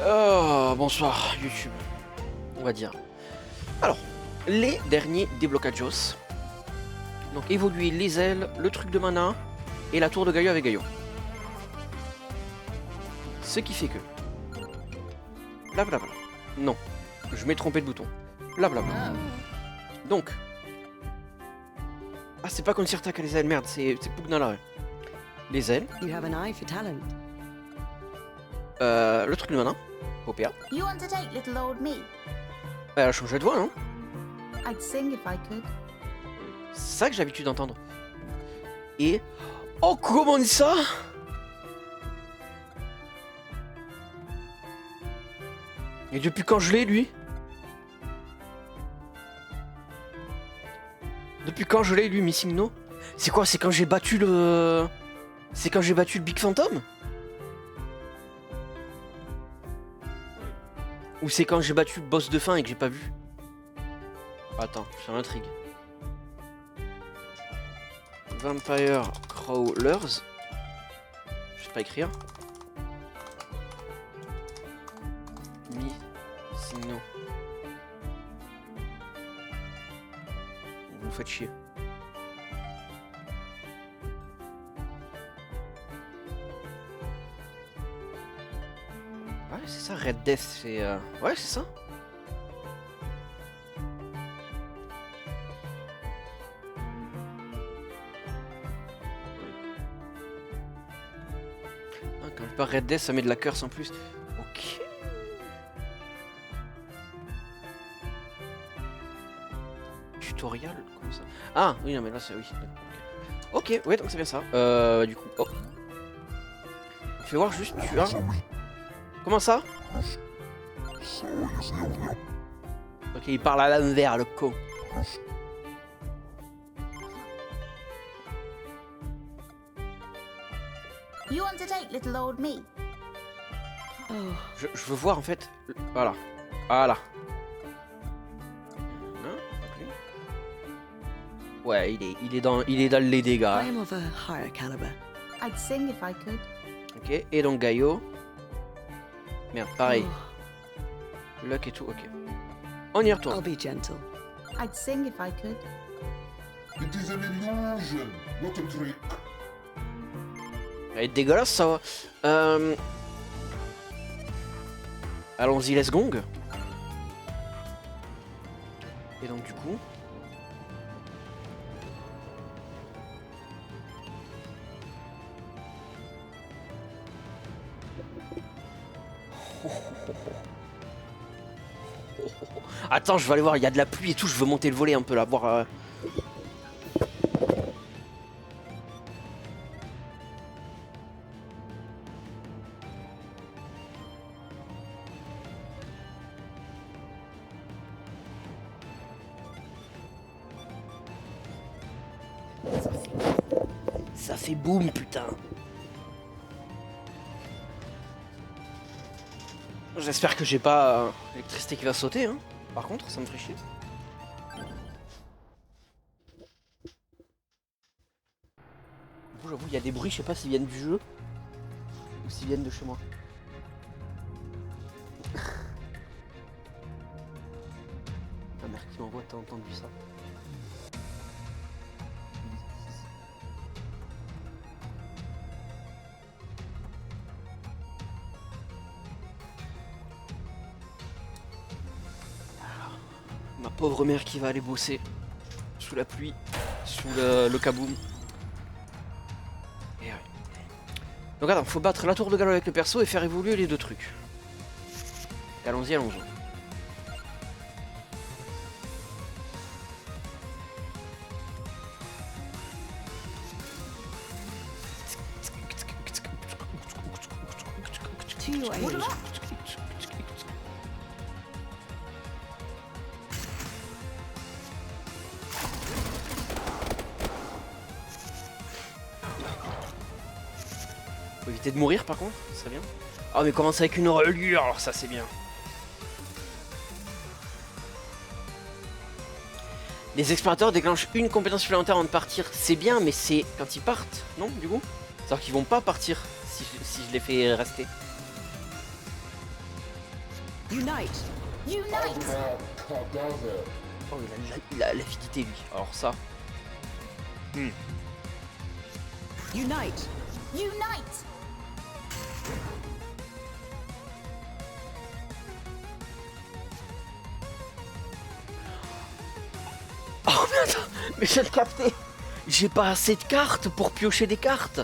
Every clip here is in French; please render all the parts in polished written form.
Oh, bonsoir YouTube, on va dire. Alors, les derniers déblocados. Donc évoluer les ailes, le truc de mana et la tour de Gaio avec Gaio. Ce qui fait que... Blablabla. Non, je m'ai trompé de bouton. Blablabla. Donc... Ah, c'est pas Concerta qui a les ailes, merde, c'est Pugnala. Ouais. Les ailes. You have an eye for talent. Le truc de mana. OPA. You want to take little old me? Elle a changé de voix, non? I'd sing if I could. C'est ça que j'ai l'habitude d'entendre. Et... Oh, comment ça? Et depuis quand je l'ai, lui? Depuis quand je l'ai, lui, Missing No? C'est quoi? C'est quand j'ai battu le... C'est quand j'ai battu le Big Phantom? Ou c'est quand j'ai battu le boss de fin et que j'ai pas vu? Attends, c'est l'intrigue. Vampire Crawlers. Je sais pas écrire. Missing No. Vous me faites chier. Ouais, c'est ça, Red Death, c'est... Ouais, c'est ça. Ah, quand je parle Red Death, ça met de la curse en plus. Ok. Tutoriel, comment ça? Ah, oui, non, mais là, c'est... Oui. Ok, ouais, donc c'est bien ça. Du coup... Oh. Fais voir juste, tu as... Comment ça? Ok, il parle à l'envers, le con. You want to take little old me? Oh, Je veux voir en fait. Voilà. Voilà. Hein? Ok. Ouais, il est dans les dégâts. I am of a higher caliber. I'd sing if I could. Ok, et donc Gaio. Merde, pareil. Oh, Luck et tout, ok. On y I'll retourne. be gentle. I'd sing if I could. It is an illusion, not a trick. Elle est dégueulasse ça va. Allons-y, let's gong. Et donc du coup... Attends, je vais aller voir, il y a de la pluie et tout, je veux monter le volet un peu là, voir... Ça fait boum, putain. J'espère que j'ai pas l'électricité qui va sauter, hein. Par contre, ça me ferait chier. Bon, j'avoue, il y a des bruits, je sais pas s'ils viennent du jeu ou s'ils viennent de chez moi. Ma mère qui m'envoie, t'as entendu ça? Ma pauvre mère qui va aller bosser sous la pluie, sous le kaboom. Et ouais. Donc attends, faut battre la tour de Gaio avec le perso et faire évoluer les deux trucs. Allons-y, allons-y. To your aid. Faut éviter de mourir par contre, ça serait bien. Ah mais commence avec une reliure, alors ça c'est bien. Les explorateurs déclenchent une compétence supplémentaire avant de partir, c'est bien, mais c'est quand ils partent, non du coup? C'est-à-dire qu'ils vont pas partir si je les fais rester. Unite. Unite. Abra cadaver. Oh, il a l'avidité lui. Alors ça. Unite. Unite. Oh mais attends, mais je viens de capter. J'ai pas assez de cartes pour piocher des cartes.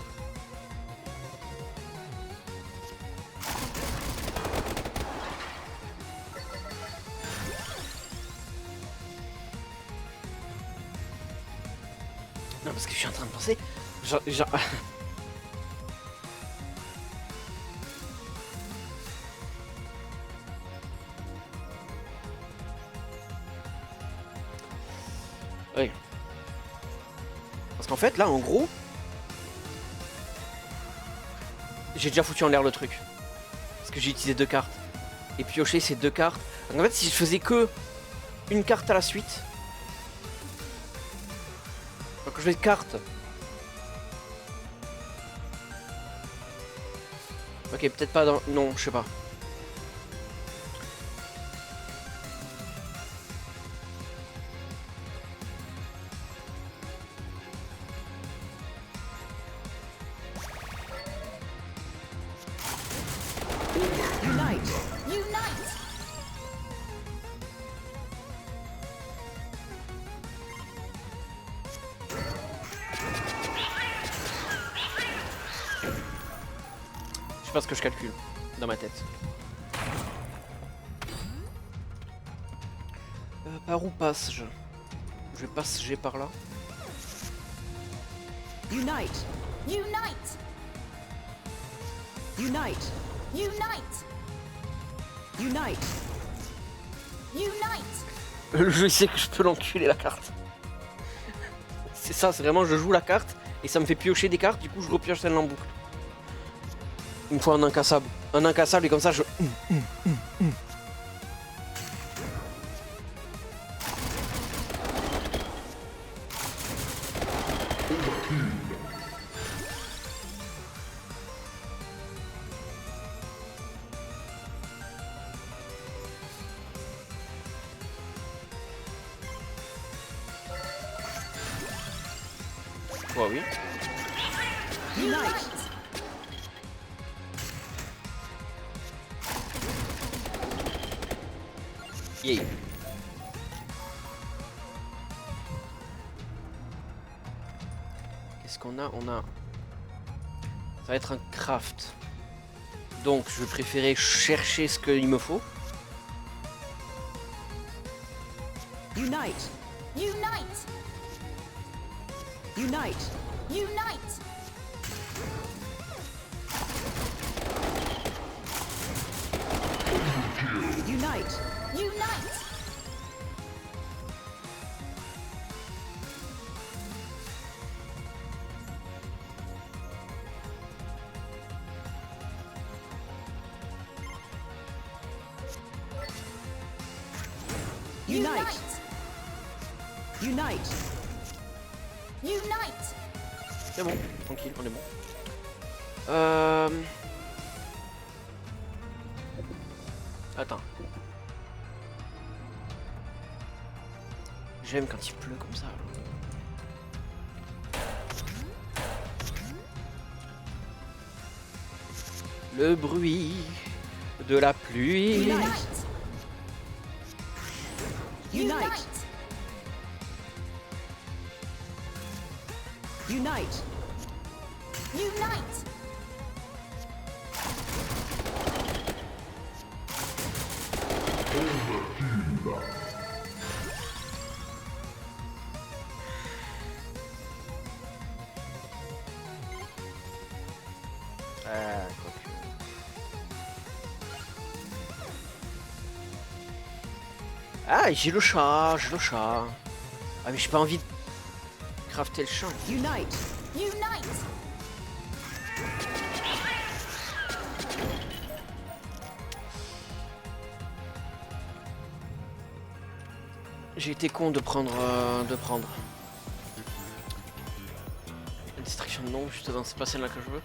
Non, parce que je suis en train de penser. Oui. Parce qu'en fait, là, en gros, j'ai déjà foutu en l'air le truc. Parce que j'ai utilisé 2 cartes. Et piocher ces 2 cartes. Donc en fait, si je faisais que une carte à la suite. Donc je fais carte. Ok, peut-être pas dans... Non, je sais pas. Unite. Unite. Je sais pas ce que je calcule dans ma tête. Par où passe-je? Je vais passer par là. Unite. Unite. Unite. Unite. Unite. Unite. Le jeu sait que je peux l'enculer la carte. C'est ça, c'est vraiment je joue la carte et ça me fait piocher des cartes, du coup je repioche celle en boucle. Une fois un incassable. Un incassable et comme ça je... Ouais, oui. Unite. Yeah. Qu'est-ce qu'on a? On a... Ça va être un craft. Donc je vais préférer chercher ce qu'il me faut. Unite. Unite. Unite. Unite. Unite. Unite. Unite. Unite. Unite. C'est bon, tranquille, on est bon. Attends. J'aime quand il pleut comme ça. Le bruit de la pluie. Unite. Unite. Unite. Unite. Unite. Quoique. Ah, j'ai le chat, j'ai le chat. Ah, mais j'ai pas envie de crafter le chat. Unite. Unite. J'ai été con de prendre. La distraction de nom, justement, c'est pas celle-là que je veux.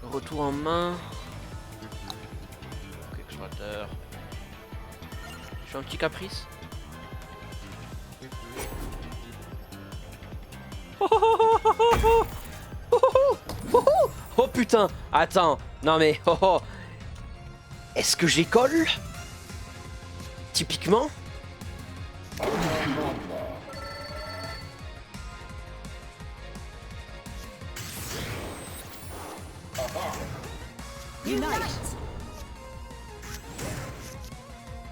Retour en main. Ok, explorateur. J'ai un petit caprice. Oh putain, attends, non mais Est-ce que j'école? Typiquement. Unite.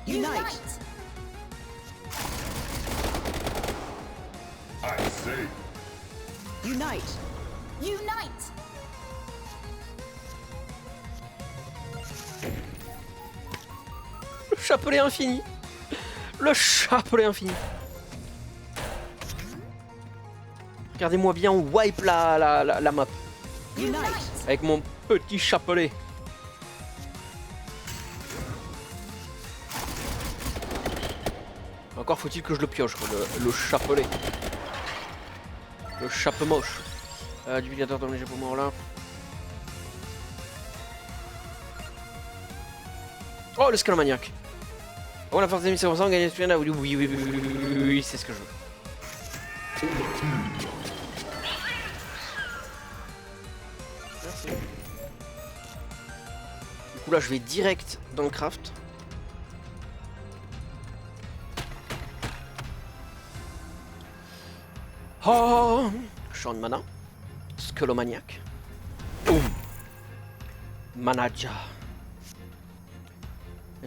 Unite. I say, Unite. Unite. Le chapelet infini. Le chapelet infini. Regardez-moi bien, on wipe la map. Unite. Avec mon petit chapelet. Encore faut-il que je le pioche, quoi, le chapelet. Le chapeau moche. Duplicateur dans les chapeaux morts là. Oh, le scalomaniac. Oh, la force des 1500, gagner ce là. Oui, oui, oui, oui, oui, oui, oui, c'est ce que je veux. Merci. Du coup, là, je vais direct dans le craft. Oh, champ de mana. Scalomaniac. Boum. Manaja.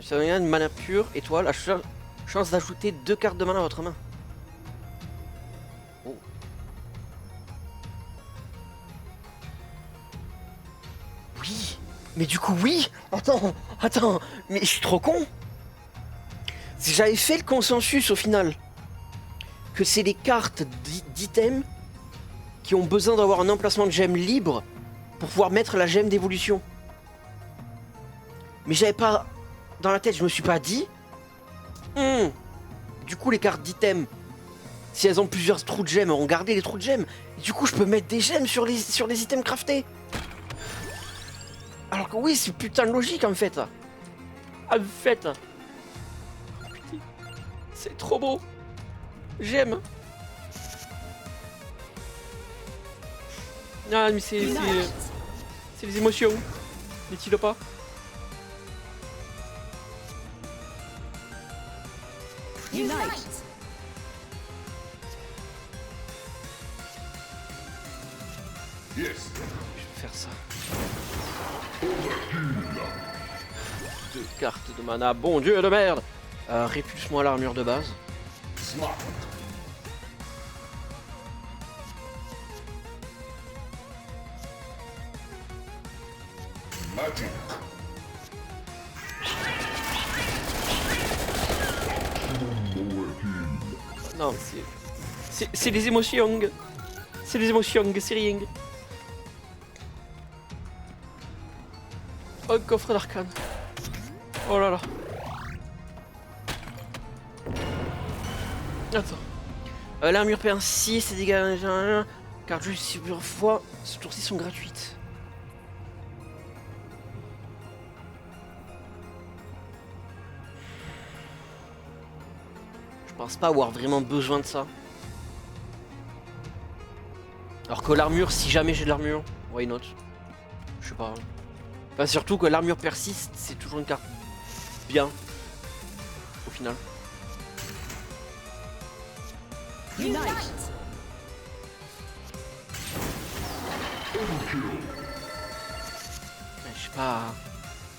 Ça devient une mana pure, étoile, a chance d'ajouter 2 cartes de mana à votre main. Oh. Oui, mais du coup oui. Attends, mais je suis trop con. Si j'avais fait le consensus au final que c'est les cartes d'items qui ont besoin d'avoir un emplacement de gemme libre pour pouvoir mettre la gemme d'évolution. Mais j'avais pas... Dans la tête, je me suis pas dit... Du coup, les cartes d'items, si elles ont plusieurs trous de gemmes, on gardé les trous de gemmes. Et du coup, je peux mettre des gemmes sur les items craftés. Alors que oui, c'est putain de logique en fait. En fait. Putain, c'est trop beau. J'aime. Ah, mais c'est les émotions. N'est-il pas? Unite. yes. Je vais faire ça. 2 cartes de mana, bon dieu de merde. Répulse-moi l'armure de base. Smart. Magic. Non, c'est les émotions. C'est les émotions, c'est rien. Oh, coffre d'arcane. Oh là là. Attends. L'armure perd 6 et dégâts. Car juste plusieurs fois, ce tour-ci sont gratuites. Je pense pas avoir vraiment besoin de ça. Alors que l'armure, si jamais j'ai de l'armure, why not? Je sais pas. Enfin, surtout que l'armure persiste, c'est toujours une carte bien. Au final. Unite.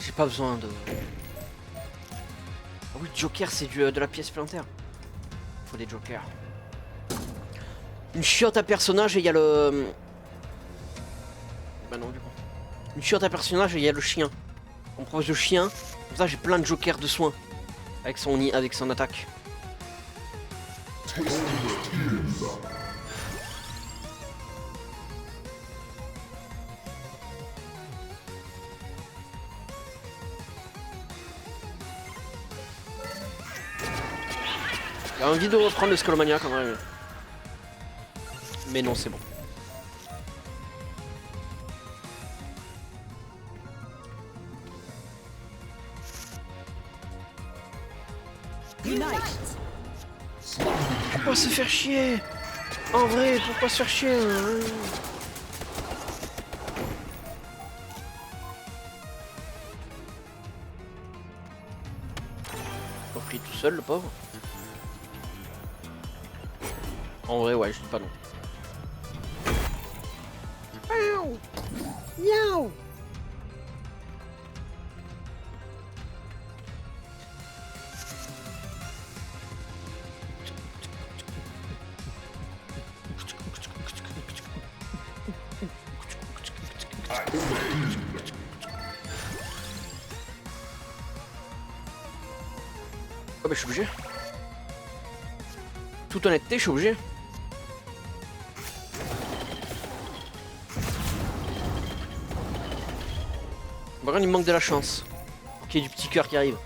J'ai pas besoin de... Ah oui, Joker, c'est de la pièce plantaire. Faut des Jokers. Une chiotte à personnage et il y a le... Bah non, du coup. Une chiotte à personnage et il y a le chien. On me propose le chien. Comme ça, j'ai plein de Jokers de soins. Avec son attaque. J'ai envie de reprendre le Scalomania quand même. Mais non, c'est bon. Unite. Pourquoi se faire chier? En vrai, pourquoi se faire chier? Il a pris tout seul, le pauvre. En vrai, ouais, je dis pas non. Miaou. Miaou. Ah bah je suis obligé. Toute honnêteté, je suis obligé. Par contre, il me manque de la chance. Pour qu'il y ait du petit cœur qui arrive.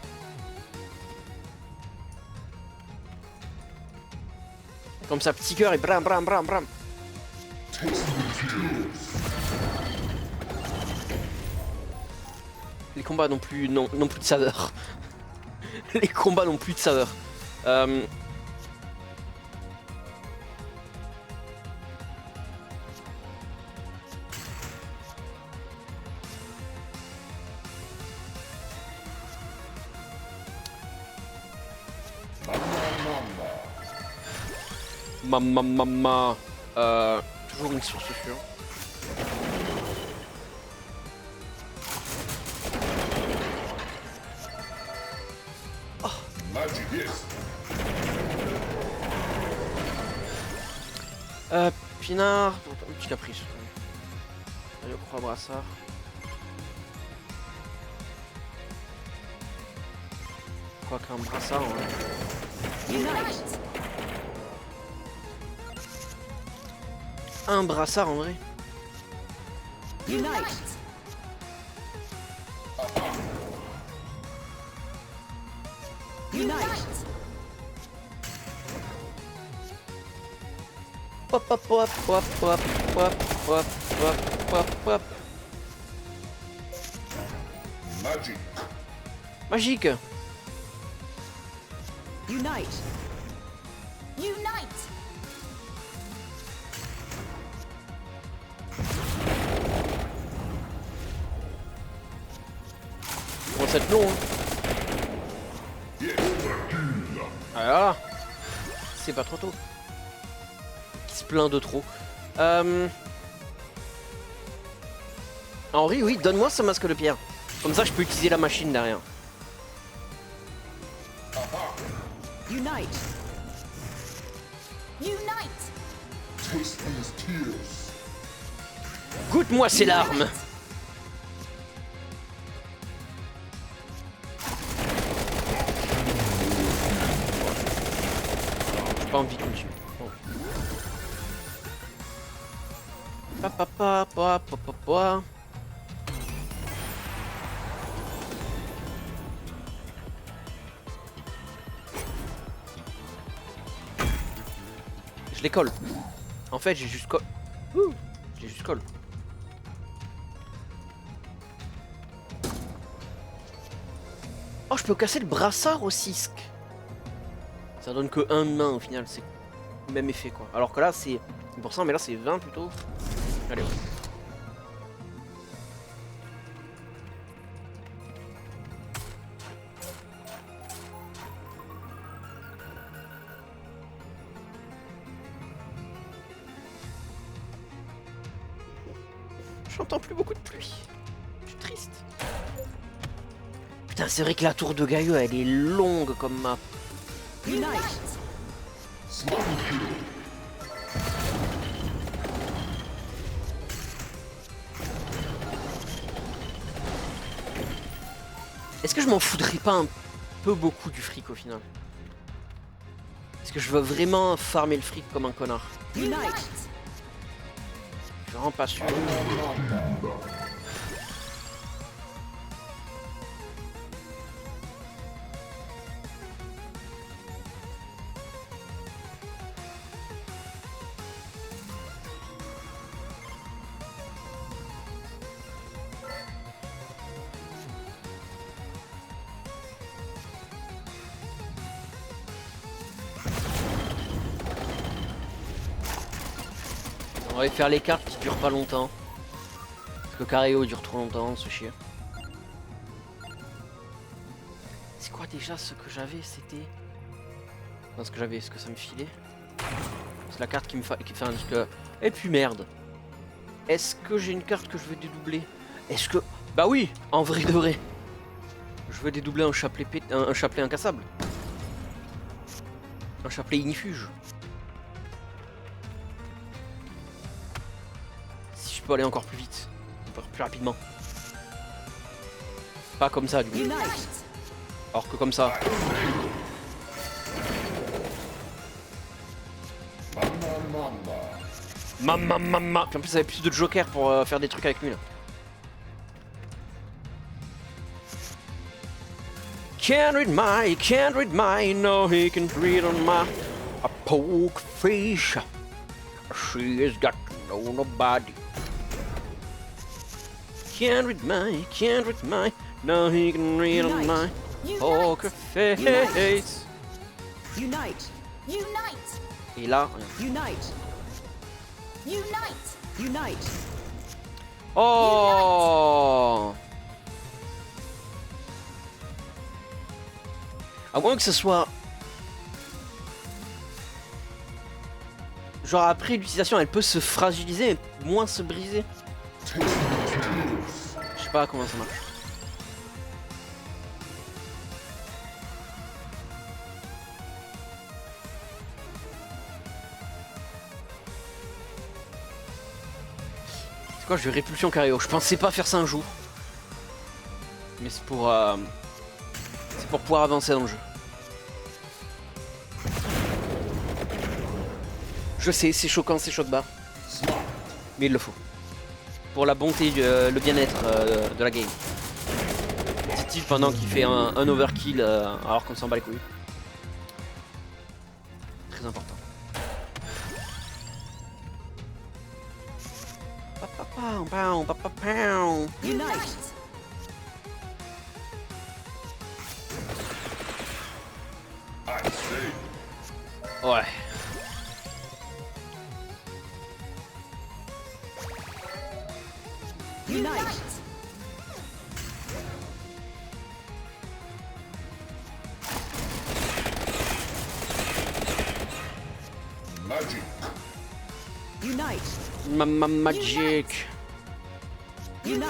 Comme ça, petit cœur et bram bram bram bram. Les combats n'ont plus, non plus de saveur. Les combats n'ont plus de saveur. Mamma. Toujours une source sûre. Magic, yes. Pinard, un petit caprice. Allez, on croit brassard. Quoi qu'un brassard, ouais. Unite. Un brassard en vrai. Unite. Unite. Hop hop hop hop hop hop hop hop hop hop. Magic. Magique. Unite. Unite. Bon, ça va être long. Hein. Ah là. C'est pas trop tôt. Il se plaint de trop. Henri, oui, donne-moi ce masque de pierre. Comme ça, je peux utiliser la machine derrière. Unite. Unite. Taste these tears. Goûte-moi ces larmes. J'ai pas envie de continuer. Bon. Pa. Je les colle. En fait, j'ai juste colle. Je les juste colle. Oh, je peux casser le brassard au cisque. Ça donne que 1 de main au final, c'est le même effet quoi. Alors que là c'est pour ça, mais là c'est 20 plutôt. Allez, ouais. J'entends plus beaucoup de pluie. Je suis triste. Putain, c'est vrai que la tour de Gailleux, elle est longue comme map. Unite. Est-ce que je m'en foudrais pas un peu beaucoup du fric au final? Est-ce que je veux vraiment farmer le fric comme un connard? Unite. Je suis vraiment pas sûr. On va faire les cartes qui durent pas longtemps. Parce que Careo dure trop longtemps, ce chien. C'est quoi déjà ce que j'avais? C'était... Non, ce que j'avais, ce que ça me filait. C'est la carte qui me fait un truc... Et puis merde. Est-ce que j'ai une carte que je veux dédoubler? Est-ce que... Bah oui, en vrai de vrai. Je veux dédoubler un chapelet, un chapelet incassable. Un chapelet ignifuge. Si je peux aller encore plus vite. Plus rapidement. Pas comme ça du coup. Unite. Alors que comme ça. Mamma. Puis en plus, ça avait plus de joker pour faire des trucs avec lui là. Can't read my, no he can read on my a poke face. She has got to know nobody. Can't read my, no he can read on my poker face. Unite. Unite. Et là, Unite. Unite. Unite. oh. À moins que ce soit... Genre après l'utilisation, elle peut se fragiliser et moins se briser. Je sais pas comment ça marche. C'est quoi, je vais répulsion Careo. Je pensais pas faire ça un jour. Mais c'est pour pouvoir avancer dans le jeu. Je sais, c'est choquant, c'est choc-bas. Mais il le faut. Pour la bonté, le bien-être de la game. Dit-il pendant qu'il fait un overkill alors qu'on s'en bat les couilles. Très important. Unite. Ouais. Unite. Magic. Unite. Magic. Unite.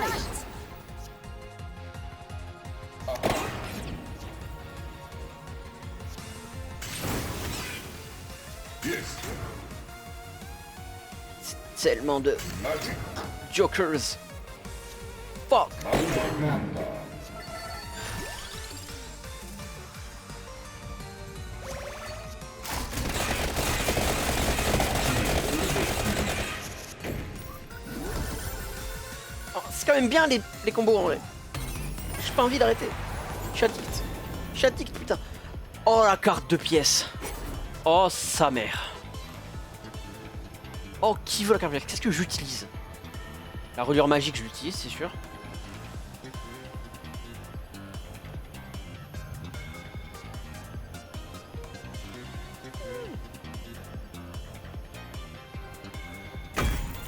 Yes. Tellement de Magic. jokers. Fuck. Oh, c'est quand même bien les combos en vrai. J'ai pas envie d'arrêter. Chatix, putain. Oh la carte de pièces. Oh sa mère. Oh qui veut la carte de pièces? Qu'est-ce que j'utilise? La reliure magique je l'utilise c'est sûr.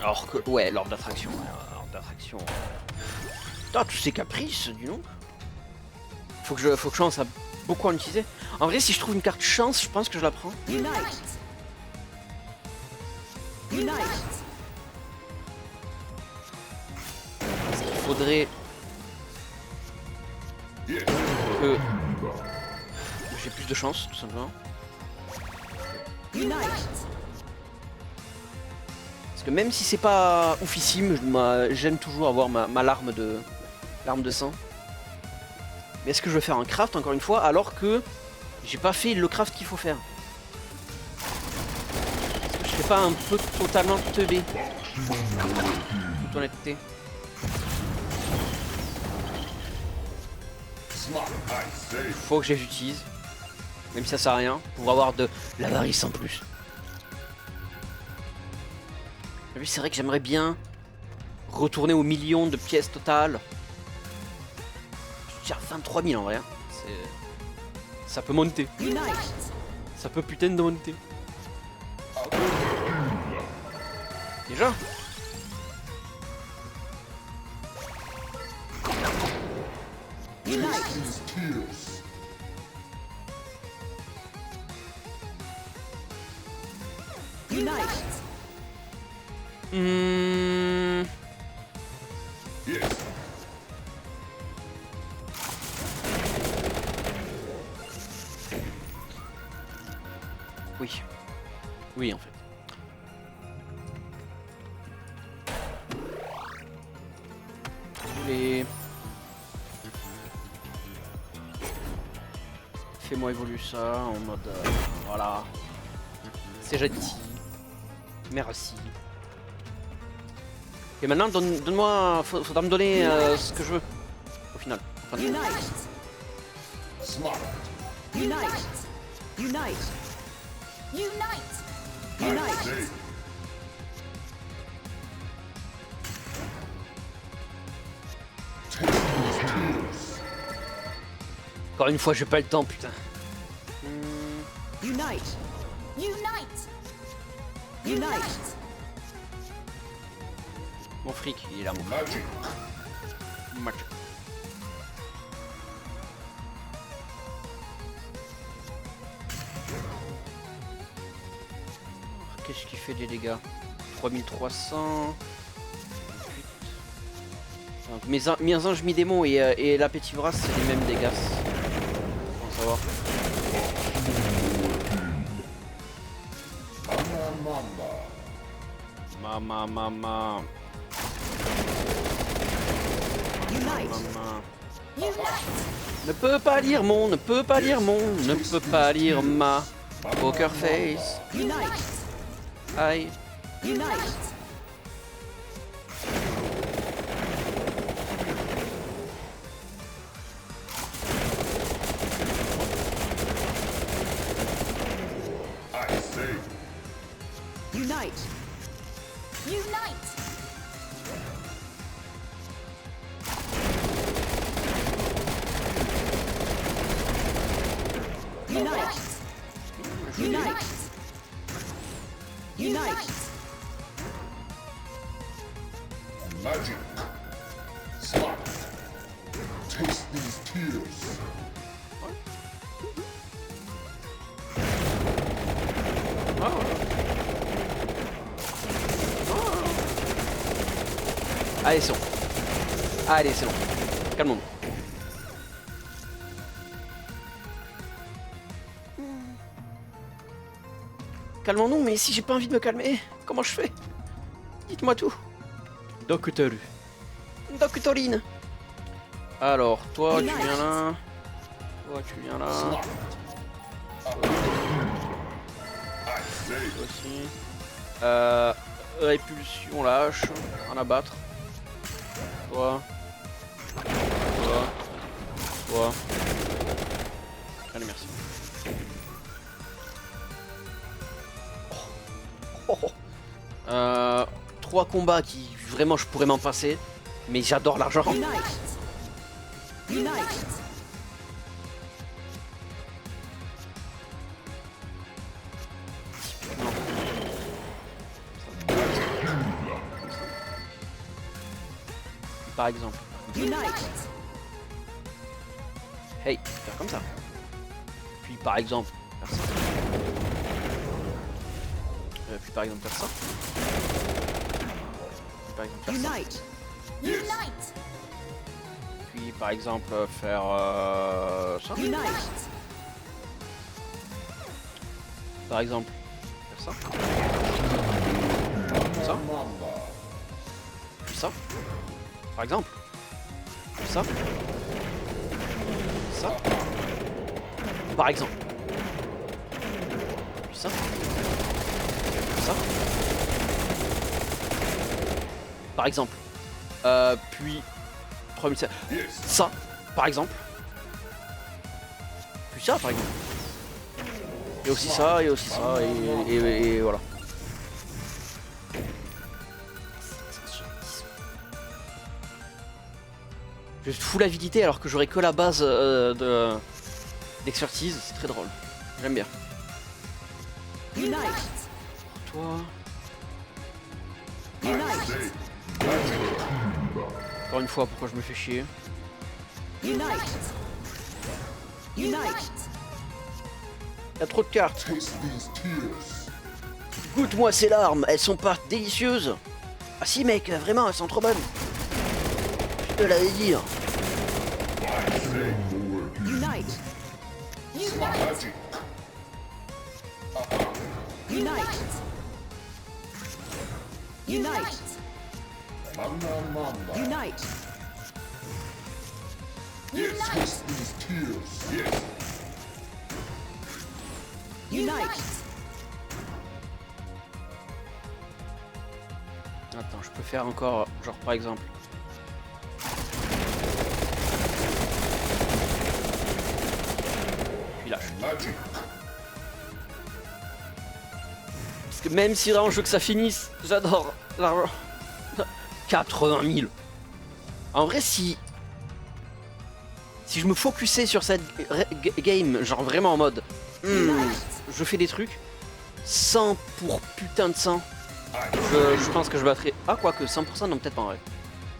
Alors que ouais l'ordre d'attraction. Putain tous ces caprices dis donc. Faut que je pense à beaucoup en utiliser. En vrai si je trouve une carte chance je pense que je la prends. Unite. Unite. Parce qu'il faudrait que j'ai plus de chance tout simplement. Unite. Parce que même si c'est pas oufissime, j'aime toujours avoir ma larme de sang. Mais est-ce que je vais faire un craft encore une fois alors que j'ai pas fait le craft qu'il faut faire? Est-ce que je fais pas un peu totalement teubé? Toute honnêteté. Faut que je les utilise. Même si ça sert à rien. Pour avoir de l'avarice en plus. Lui c'est vrai que j'aimerais bien retourner aux millions de pièces totales. Je dirais 23 000 en vrai. Hein. Ça peut monter. Unite. Ça peut putain de monter. Déjà? Unite. These tears. Unite. Yes. Oui. Oui, en fait. Les... Fais-moi évoluer ça en mode... voilà. C'est gentil. Merci. Et maintenant, donne-moi... Faudra me donner ce que je veux. Au final. Enfin, Unite. Smart. Unite. Unite. Unite. I Unite. say. Take these tears. encore une fois, j'ai pas le temps, putain. Unite. Unite. Unite. Mon fric, il est là, mon Magic. match. Qu'est-ce qui fait des dégâts? 3300. Donc, mes anges mi-démons et la pétivrasse, c'est les mêmes dégâts. Faut savoir. Mama. Mama. Unite. Mama. Unite. Ne peut pas lire mon, ne peut pas lire mon, ne peut pas lire ma. Poker face. Unite. Aïe. Unite. I say. Unite. Unite. Unite. Unite. Unite. Magic. Smart. Taste these tears. Allez, c'est bon. Allez, c'est bon. Calmons-nous. Calmons-nous, mais si j'ai pas envie de me calmer, comment je fais? Dites-moi tout. Docteur. Doctorine. Alors, toi, tu viens là. Toi, tu viens là. Smart. I say. Toi aussi. Répulsion, lâche. En abattre. Toi. Toi. Toi. Allez, merci. Oh, oh, oh. 3 combats qui vraiment je pourrais m'en passer, mais j'adore l'argent. Unite. Unite. Par exemple. Unite. Hey, faire comme ça. Puis par exemple, faire ça. Puis par exemple faire ça. Puis par exemple faire ça. Unite. Unite. Puis par exemple faire ça. Unite. Par exemple faire ça. Ça. Puis ça. Par exemple. Puis ça. Ça. Par exemple. Puis ça. Ça. Par exemple. Puis 3007. Yes. Ça, par exemple. Puis ça, par exemple. Et aussi ça, et aussi ça, et voilà. Je fous l'avidité alors que j'aurais que la base d'expertise, c'est très drôle. J'aime bien. Unite. Toi. Unite. Encore une fois, pourquoi je me fais chier? Unite. Unite. Il y a trop de cartes. Taste these tears. Goûte-moi ces larmes, elles sont pas délicieuses. Ah si mec, vraiment, elles sont trop bonnes. Je te l'avais dit. Unite. Unite. Magic. Unite. Unite. Mama, mama. Unite. Yes, taste these tears. Yes. Unite. Attends, je peux faire encore, genre par exemple. Puis lâche. Magic. Parce que même si vraiment je veux que ça finisse, j'adore l'argent. 80 000. En vrai, si je me focusais sur cette game, genre vraiment en mode, je fais des trucs, 100 pour putain de 100, je pense que je battrais. Ah, quoique 100%, non, peut-être pas en vrai.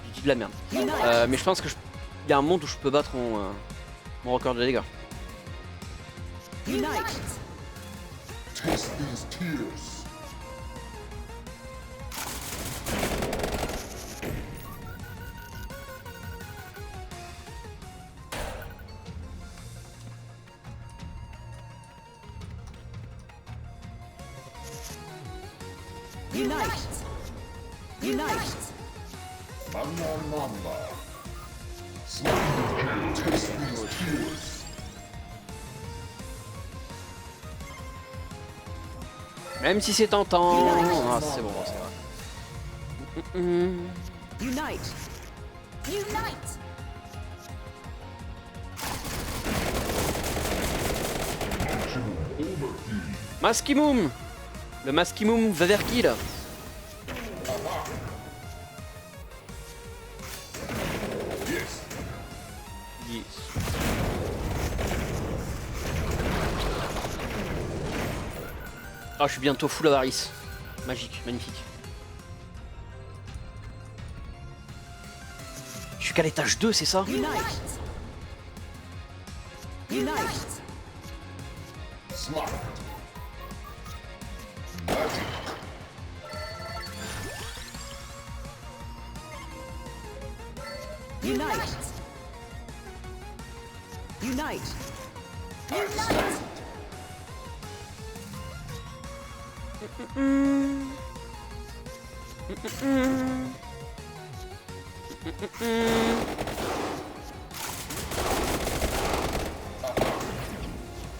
Je dis de la merde. Mais je pense que il y a un monde où je peux battre mon record de dégâts. Unite. Taste these tears. Unite. Unite. Mama, mama. Taste these tears. Même si c'est tentant. Ah, c'est bon, ça va. Unite. Unite. Maskimum. Le Maskimum Vaverki là. Yes. Yes. Ah, je suis bientôt full avarice. Magique, magnifique. Je suis qu'à l'étage 2, c'est ça? Unite. Unite. Smart. Magic. Unite. Unite. Unite.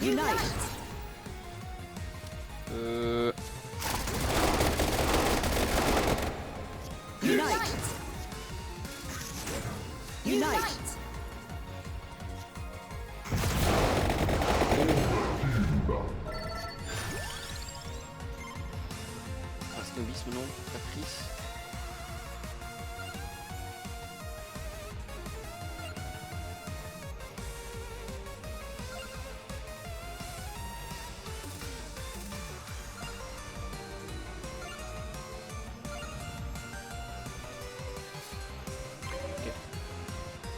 Unite. Unite. Unite. Snobisme, non? Caprice. Ok.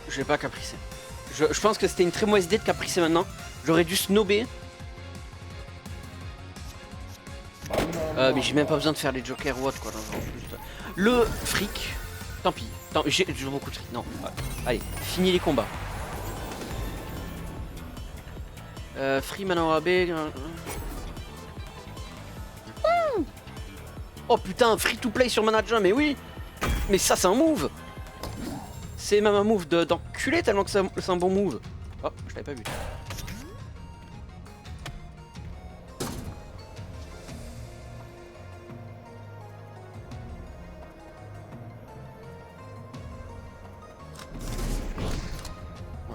Je vais pas capricer. Je pense que c'était une très mauvaise idée de capricer maintenant. J'aurais dû snobber. Mais j'ai même pas besoin de faire les jokers ou autre quoi. Non, juste... Le fric, tant pis. J'ai beaucoup de fric. Non, allez, finis les combats. Free Manor AB. Oh putain, free to play sur Manager, mais oui. Mais ça c'est un move. C'est même un move d'enculé tellement que c'est un bon move. Oh, je l'avais pas vu.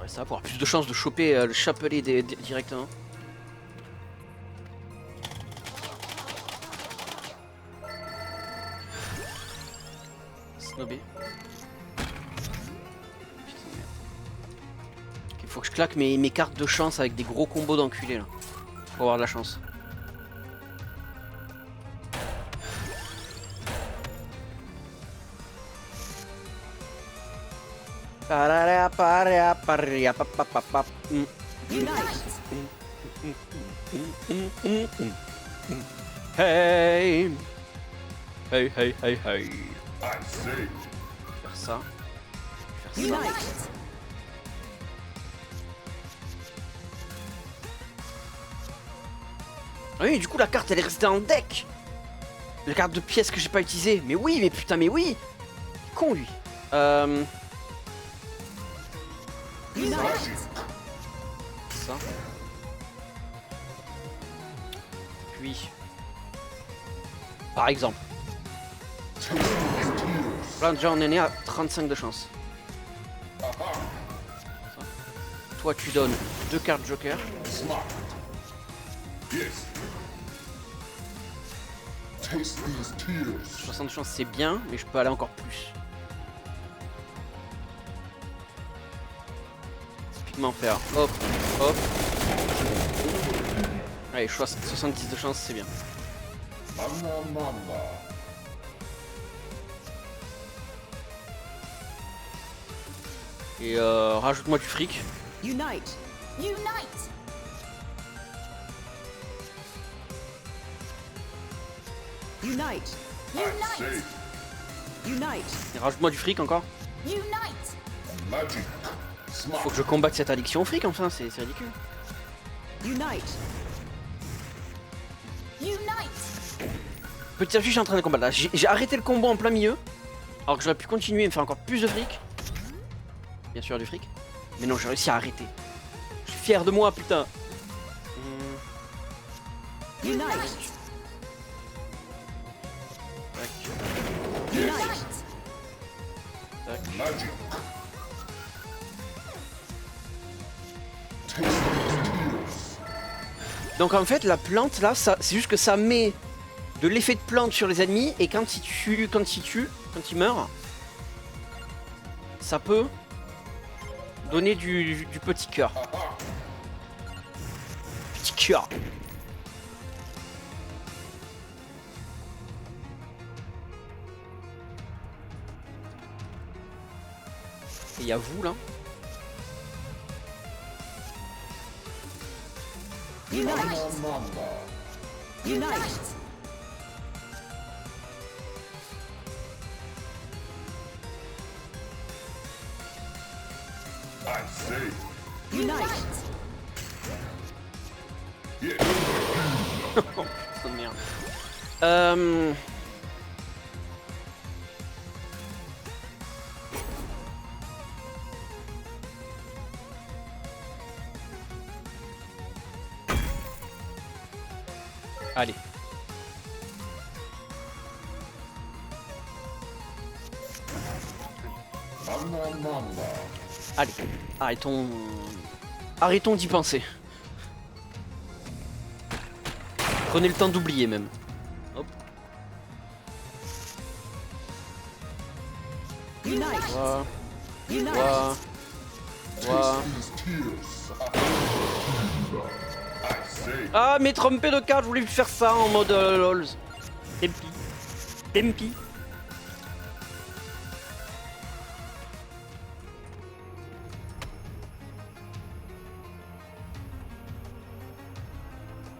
Ça va pour avoir plus de chances de choper le chapelet directement. Snobé. Il faut que je claque mes cartes de chance avec des gros combos d'enculés là. Pour avoir de la chance. Parara, parara, parara, pa, pa, pa, pa. Unite. Hey. Hey, hey, hey, hey. I say. Faire ça. Faire ça. Unite. Oui, du coup, la carte, elle est restée en deck. La carte de pièces que j'ai pas utilisée. Mais oui, mais putain, mais oui. Con, lui. Unite. Ça. Puis. Par exemple. Là, déjà, on est né à 35 de chance. Ça. Toi, tu donnes 2 cartes joker. Smart. Yes. Taste these tears. 60 de chance, c'est bien, mais je peux aller encore plus. Typiquement faire hop, hop. Allez, 70 de chance, c'est bien. Mama, mama. Et rajoute-moi du fric. Unite. Unite. Unite. I say. Unite. Unite. Et rajoute-moi du fric encore. Unite. Magic. Smart. Faut que je combatte cette addiction au fric, enfin, c'est ridicule. Unite. Unite. Petit à petit, je suis en train de combattre. Là, j'ai arrêté le combo en plein milieu. Alors que j'aurais pu continuer et me faire encore plus de fric. Bien sûr, du fric. Mais non, j'ai réussi à arrêter. Je suis fier de moi, putain. Unite. Tac, Unite. tac. Magic. Taste these tears. Donc en fait, la plante là, c'est juste que ça met de l'effet de plante sur les ennemis et quand ils meurent, ça peut donner du petit cœur. Petit cœur. Et il y a vous là. Unite. Mama. Unite. I say. Unite. Yes. Oh merde. Allez. Mama, mama. Allez. Arrêtons d'y penser. Prenez le temps d'oublier même. Hop. Unite. Voilà. Unite. Voilà. Voilà. Taste these tears. I say. Ah, mais trompé de carte, je voulais faire ça en mode lols. Tempi. Tempi.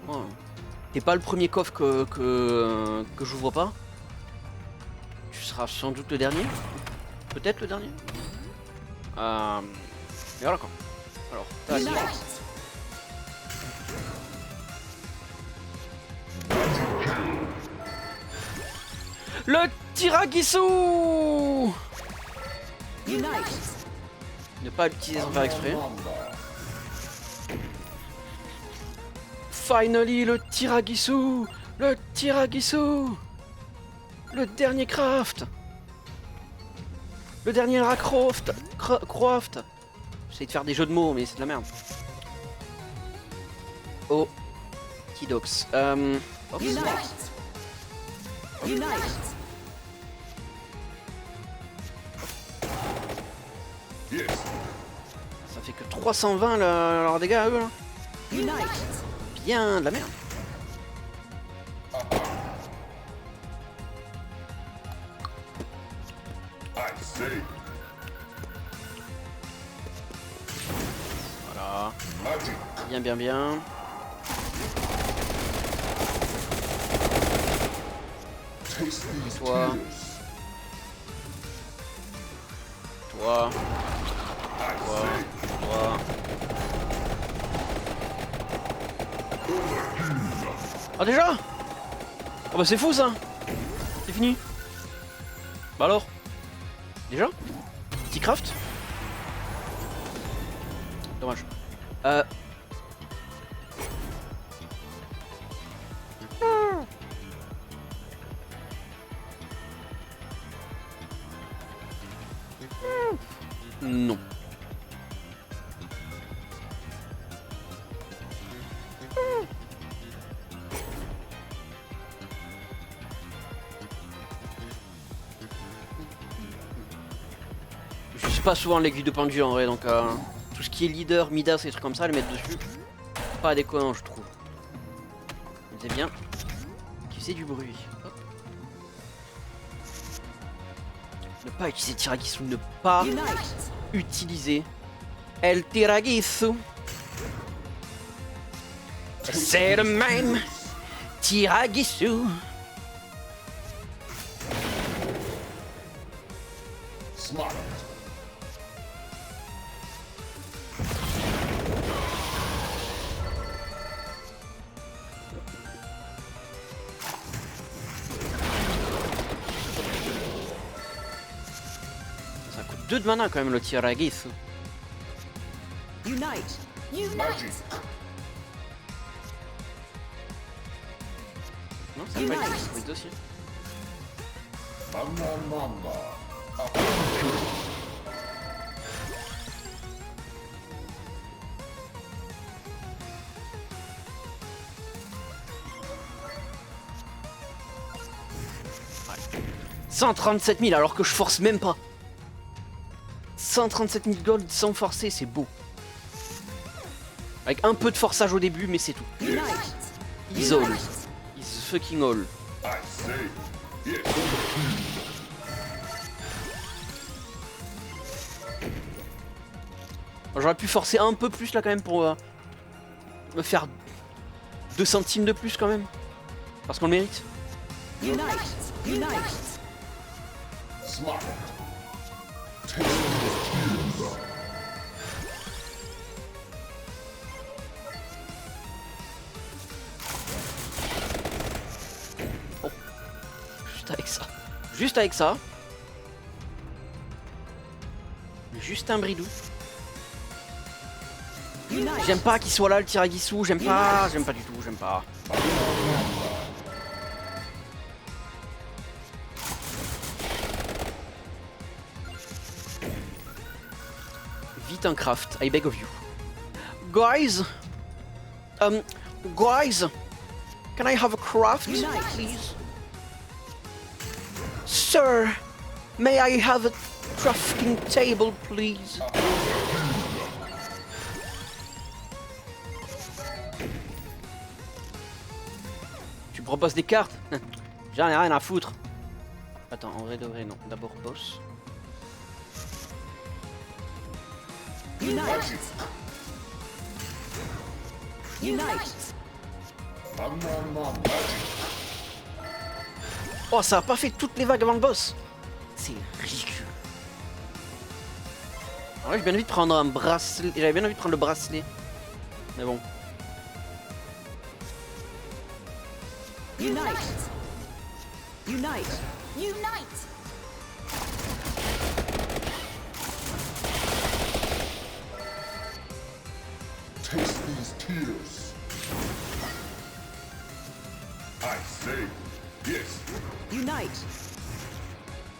Oh. T'es pas le premier coffre que j'ouvre pas. Tu seras sans doute le dernier. Peut-être le dernier. Et voilà quoi. Alors, tac. Unite. Le Tiragisu. Unite. Ne pas l'utiliser sans faire exprès. Mama. Finally, le Tiragisu. Le Tiragisu. Le dernier craft. Le dernier Racroft. Croft. J'essaie de faire des jeux de mots, mais c'est de la merde. Oh. Tidox. Hop. Unite. Unite. Yes. Ça fait que 320 leurs dégâts à eux là. Unite. Bien de la merde. I say. Magic. Bien, bien, bien. Taste these Toi. tears. Toi, I toi, say, toi. Ah déjà? Ah bah c'est fou ça. C'est fini. Bah alors? Déjà? Petit craft? Dommage. Non. Je suis pas souvent l'aiguille de pendu en vrai, donc tout ce qui est leader, Midas et des trucs comme ça, les mettre dessus, pas déconnant je trouve. C'est bien. Qui faisait du bruit. Hop. Ne pas utiliser Tiragisu, ne pas Unite. utiliser El Tiragisu. C'est le même Tiragisu. smart. Ça coûte 2 de mana quand même le Tiragisu. Unite. Unite. Non, ça va pas être ce dossier. Mama, mama. Ouais. 137 000 alors que je force même pas. 137 000 gold sans forcer, c'est beau. Avec un peu de forçage au début, mais c'est tout. Unite. He's all. He's fucking all. I say, yes. J'aurais pu forcer un peu plus là quand même pour me faire 2 centimes de plus quand même. Parce qu'on le mérite. Unite. Unite. Smart. Taste these tears. Juste avec ça. Juste avec ça. Juste un bridou. Unite. J'aime pas qu'il soit là le Tiragisu, j'aime pas du tout, j'aime pas. Vite un craft, I beg of you. Guys, guys, can I have a craft, Unite. please? Sir, may I have a crafting table, please? Tu proposes des cartes? J'en ai rien à foutre. Attends, en vrai de vrai, non. D'abord boss. Unite. Magic. Unite. Mama, mama. Magic. Oh, ça a pas fait toutes les vagues avant le boss. C'est ridicule. En vrai, j'ai bien envie de prendre un bracelet. J'avais bien envie de prendre le bracelet. Mais bon. Unite. Unite. Unite. Taste these tears. I say, yes. Unite.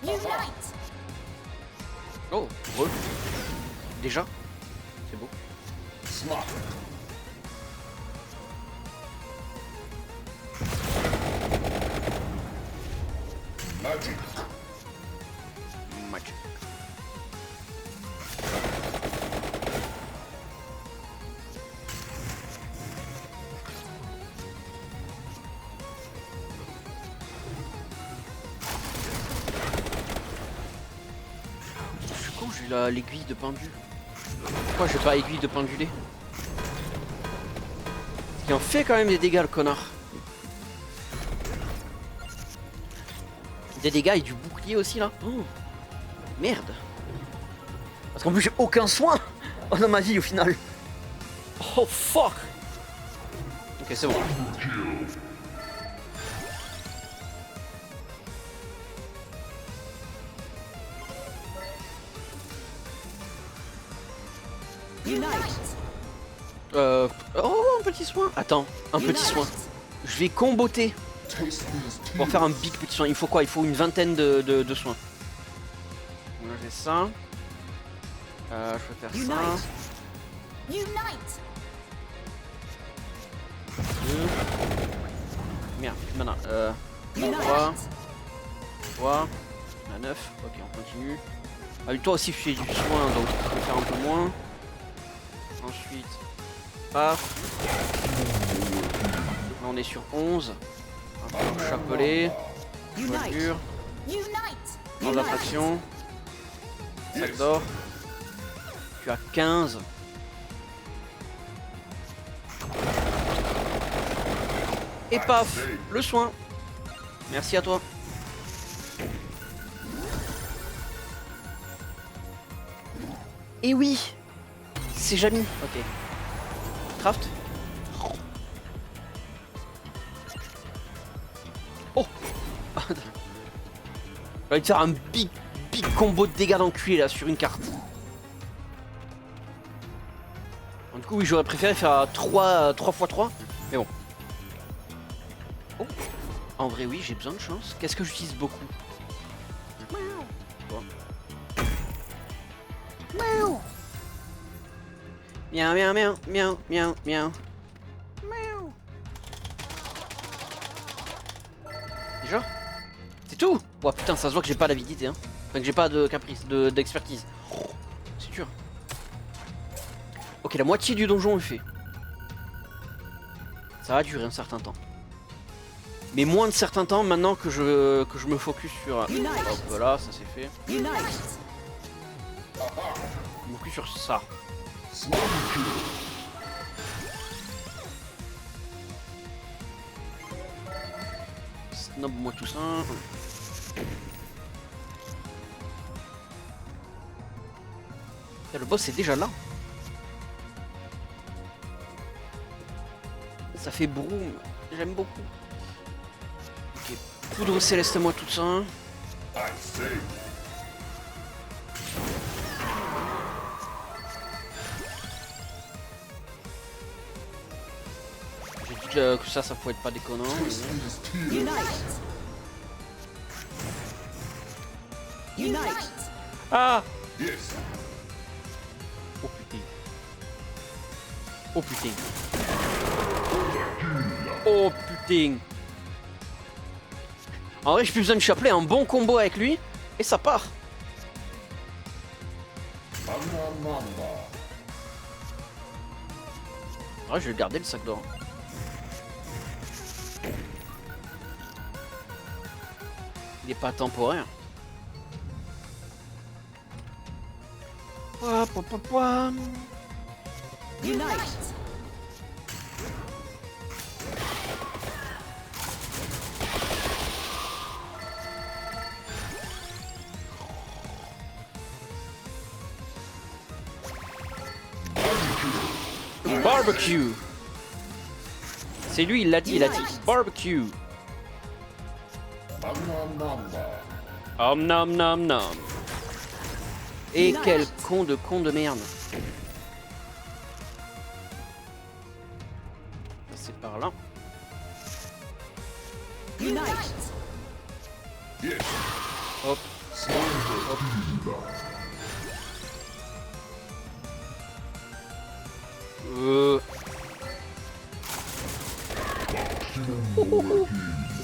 Unite. Oh, heureux. Déjà. C'est beau. Smart. Magic. Match. Je suis con, j'ai l'aiguille de pendu. Pourquoi j'ai pas aiguille de pendulé? Il en fait quand même des dégâts, le connard. Des dégâts et du bouclier aussi, là. Oh. Merde. Parce qu'en plus, j'ai aucun soin dans ma vie, au final. Oh, fuck. Ok, c'est bon. Unite. Oh, un petit soin. Attends, un petit soin. Je vais comboter Taste these pour faire un tears. big petit soin. Il faut quoi? Il faut une vingtaine de soins. Là, j'ai ça. Je peux faire Unite. ça. Unite. 2. Merde, maintenant. 3. Unite. 3. On a 9. Ok, on continue. Ah, lui, toi aussi, je fais du soin, donc je peux faire un peu moins. Ensuite, paf. Là, on est sur 11. Un peu de chapelet. Unite. Voiture. Unite. Dans l'attraction. Sac d'or. Tu as 15. Et paf, le soin. Merci à toi. Et oui, c'est Jamie. Ok. Craft. Oh. Je vais te faire un big combo de dégâts d'enculé là sur une carte. Du coup, oui, j'aurais préféré faire 3 x 3. Mais bon. Oh. En vrai, oui, j'ai besoin de chance. Qu'est-ce que j'utilise beaucoup? Bon. Miaou, miaou, miaou, miaou, miaou, miaou. Miaou. Déjà? C'est tout? Oh putain, ça se voit que j'ai pas d'avidité, hein. Enfin, que j'ai pas de caprice, d'expertise. C'est dur. Ok, la moitié du donjon est fait. Ça va durer un certain temps. Mais moins de certain temps maintenant que je me focus sur... Hop, voilà, ça c'est fait. Unite. Je me focus sur ça. Snob-moi tout ça. Le boss est déjà là. Ça fait broom. J'aime beaucoup. Ok. Poudre céleste, moi tout ça. I say. J'ai dit que ça pouvait être pas déconnant. Taste these tears. Unite. Unite. Ah! Yes. Oh putain. Oh putain. Oh putain. En vrai, j'ai plus besoin de chapelet, un bon combo avec lui et ça part. Mama, mama. Ouais, je vais garder le sac d'or. Il est pas temporaire. Pouah, pouah, pouah, pouah. Unite. Barbecue. C'est lui, il l'a dit. Barbecue. Mama, mama. Om nom nom nom. Et Nice. quel con de merde. C'est par là. Unite. Yes. Hop.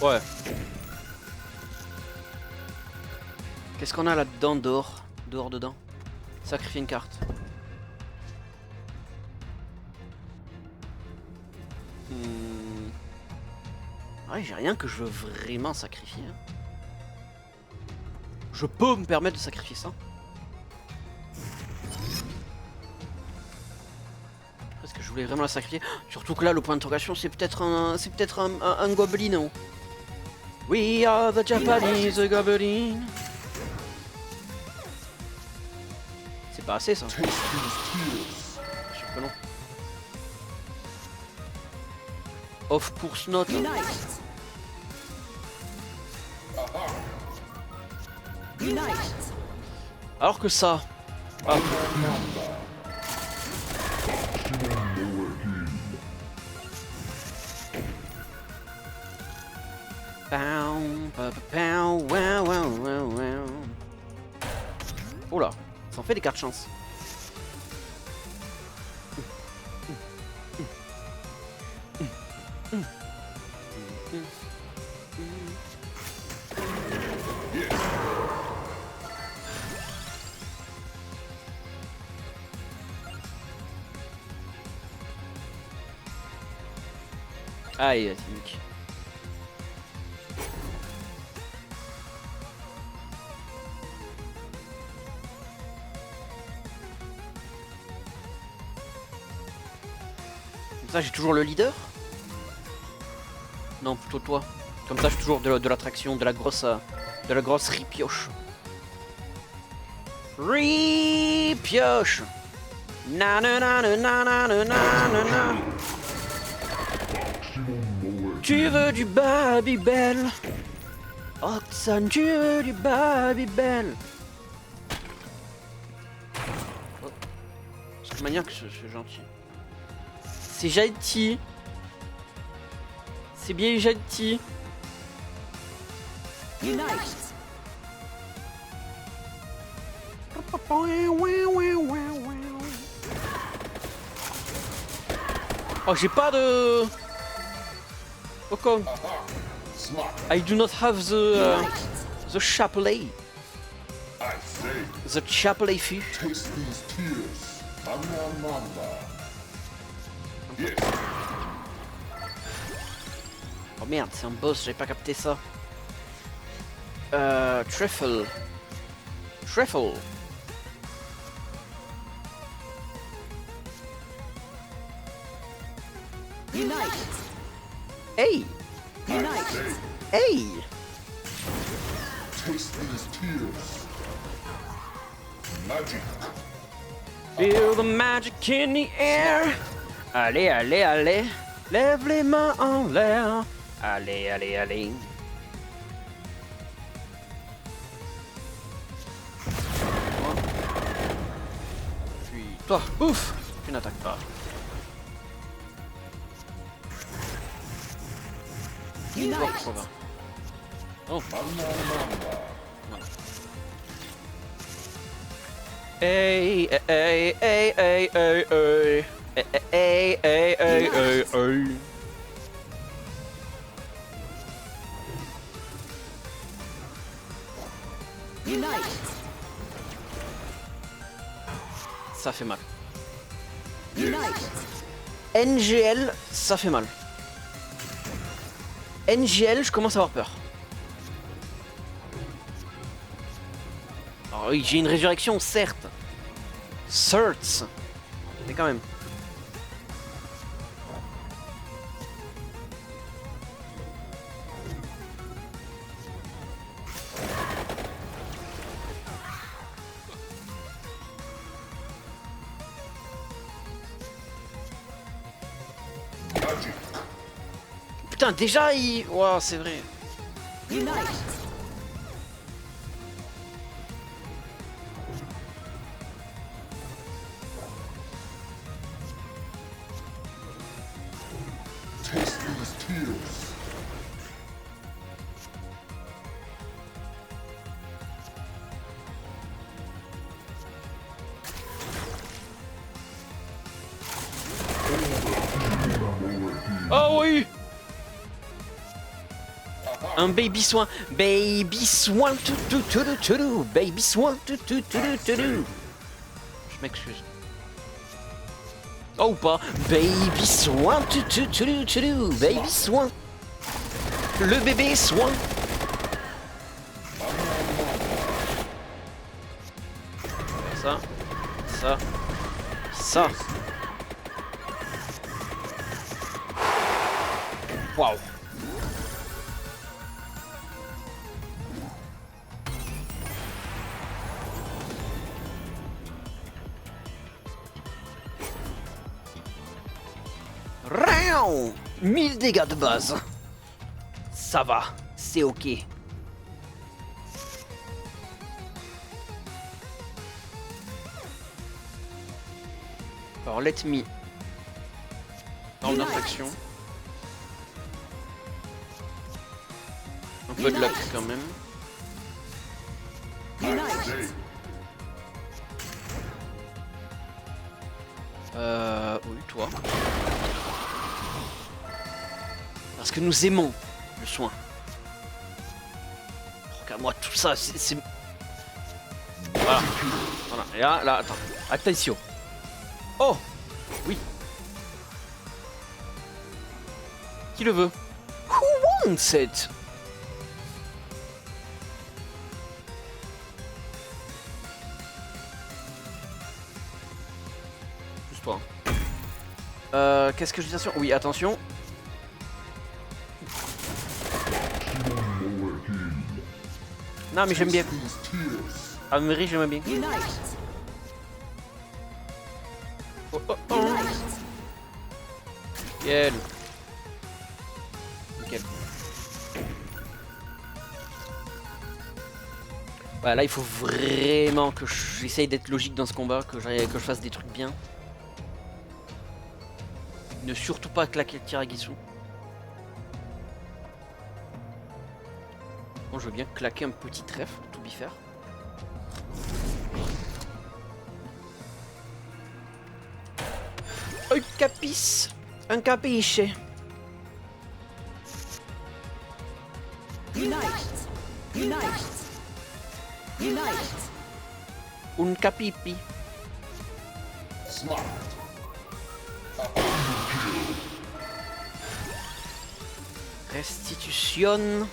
Ouais. Qu'est-ce qu'on a là-dedans dehors? Dehors dedans. Sacrifier une carte. Ouais, j'ai rien que je veux vraiment sacrifier. Je peux me permettre de sacrifier ça. Est-ce que je voulais vraiment la sacrifier. Surtout que là, le point d'interrogation, c'est peut-être un gobelin. We are the Japanese goblin. C'est pas assez ça. Taste these tears. Sûr que non. Of course not. Unite. Unite. Alors que ça. Ah. Pow, pa, pa, pow, wow, wow, wow, wow. Oh là, ça en fait des cartes chance. Aïe, Nick. Comme ça, j'ai toujours le leader? Non, plutôt toi. Comme ça, j'ai toujours de l'attraction, de la grosse ripioche. Ripioche. Na na na na na na na na na. Tu veux du Babybel? Oxane, tu veux du Babybel? Oh. C'est maniaque ce gentil. C'est gentil. C'est bien gentil. Unite. Oh, j'ai pas de... Oh, come. Slap. I do not have the chapelet. I say, The chapelet fish. taste these tears. Mamba. Yes. Oh merde, c'est un boss, j'avais pas capté ça. Truffle. Truffle. Unite. Hey! Unite. Hey! Taste these tears. Magic. Feel the magic in the air. Allez, allez, allez. Lève les mains en l'air. Allez, allez, allez. Puis toi, ouf! Tu n'attaques pas. Unite. Ça va. Oh. Mamba. Hey, hey, hey, hey, hey, hey. Hey, hey, hey, hey, hey. Unite. Ça fait mal. Unite. NGL, ça fait mal. NGL, je commence à avoir peur. Alors oui, j'ai une résurrection, certes. Certes. Mais quand même. Magic. Putain, déjà il... Ouah, c'est vrai. Unite. Taste these tears. Oh oui. Un baby soin. Baby soin. Baby soin. Je m'excuse. Oh ou pas. Baby soin. Baby soin. Le bébé soin. Ça. Ça. Ça. Waouh. Raon 1000 dégâts de base. Ça va, c'est ok. Alors let me dans l'infection. Un peu de luck quand même. Unite. Oui, toi. Parce que nous aimons le soin. Regarde-moi tout ça, c'est... Voilà. Voilà. Et là, attends. Attention. Oh! Oui. Qui le veut? Who wants it? Plus toi. Qu'est-ce que je dis? Attention. Oui, attention. Non, mais j'aime bien. These tears. Anne-Marie, j'aime bien. Unite. Oh, oh, oh. Unite. Nickel. Nickel. Voilà, là il faut vraiment que j'essaye d'être logique dans ce combat, que je fasse des trucs bien. Ne surtout pas claquer le tir à Guissou. Bon, je veux bien claquer un petit trèfle, tout faire. Un capice, un capiche. Unite. Unite. Unite. Un capipi. Smart. Restitution.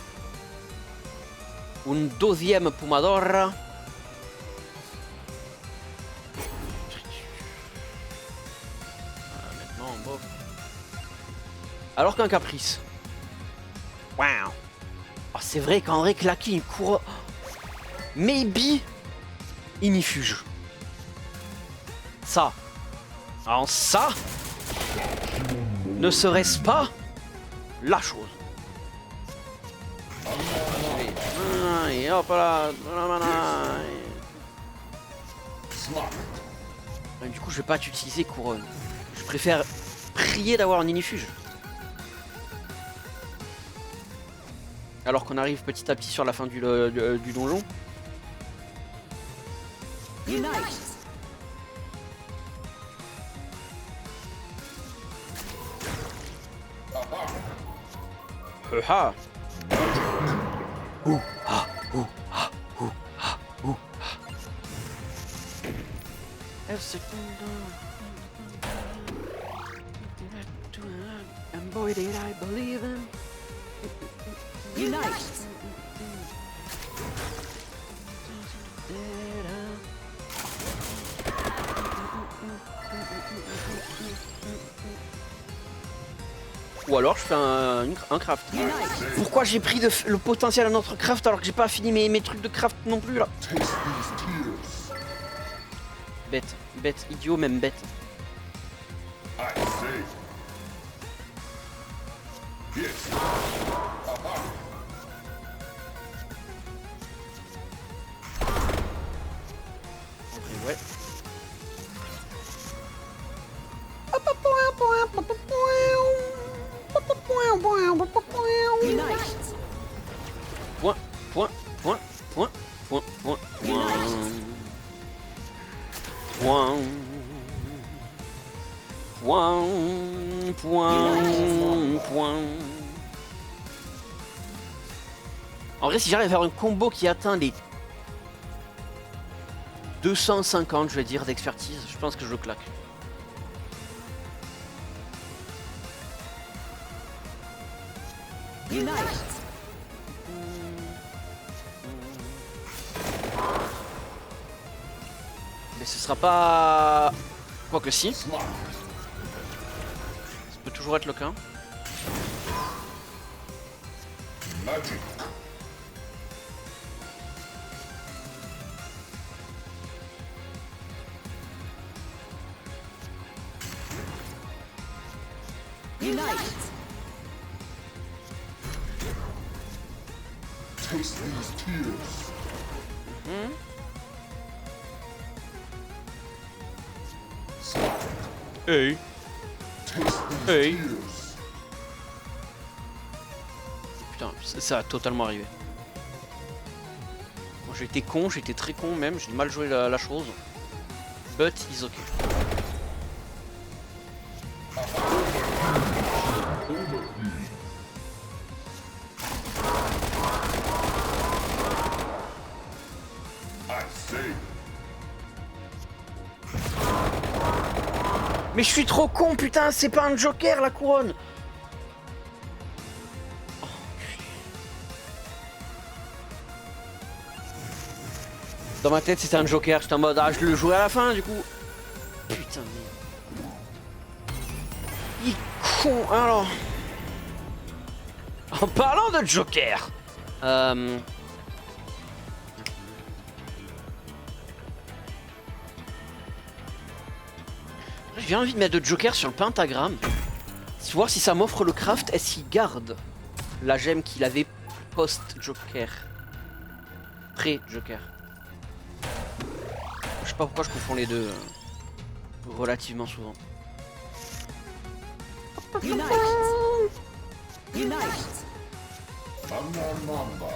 Un deuxième Pumadora. Maintenant, bof. Alors qu'un caprice. Wow. Oh, c'est vrai qu'en vrai, claquer une cour. Maybe. Inifuge. Ça. En ça. Ne serait-ce pas la chose. Et hop là. Smart. Du coup, je vais pas t'utiliser couronne. Je préfère prier d'avoir un inifuge. Alors qu'on arrive petit à petit sur la fin du donjon. Unite. Ha. And boy did I believe him. Unite. Ou alors je fais un craft. Unite. Pourquoi j'ai pris le potentiel à notre craft alors que j'ai pas fini mes trucs de craft non plus là? Taste these tears. Bête, bête, idiot, même bête. I say. Yes. Et ouais. Unite. Point, point, point, point, point, point, point. Point. Point, point, point. En vrai, si j'arrive à faire un combo qui atteint les 250, je vais dire, d'expertise, je pense que je le claque. Unite. Mais ce sera pas... Quoique si, ça Smart. peut toujours être le cas. Magic. Unite. Taste these tears. Slap. Hey. Taste these Hey. tears. Putain, ça a totalement arrivé. Moi j'étais con, j'étais très con même, j'ai mal joué la chose. But is okay. I say. Mais je suis trop con, putain, c'est pas un joker la couronne. Oh, dans ma tête c'était un joker, j'étais en mode ah je le jouais à la fin du coup. Putain mais... Il est con, alors... En parlant de joker j'ai envie de mettre de joker sur le pentagramme. Voir si ça m'offre le craft. Est-ce qu'il garde la gemme qu'il avait post-joker? Pré-joker. Je sais pas pourquoi je confonds les deux relativement souvent. Unite. Unite. Mamba Mamba.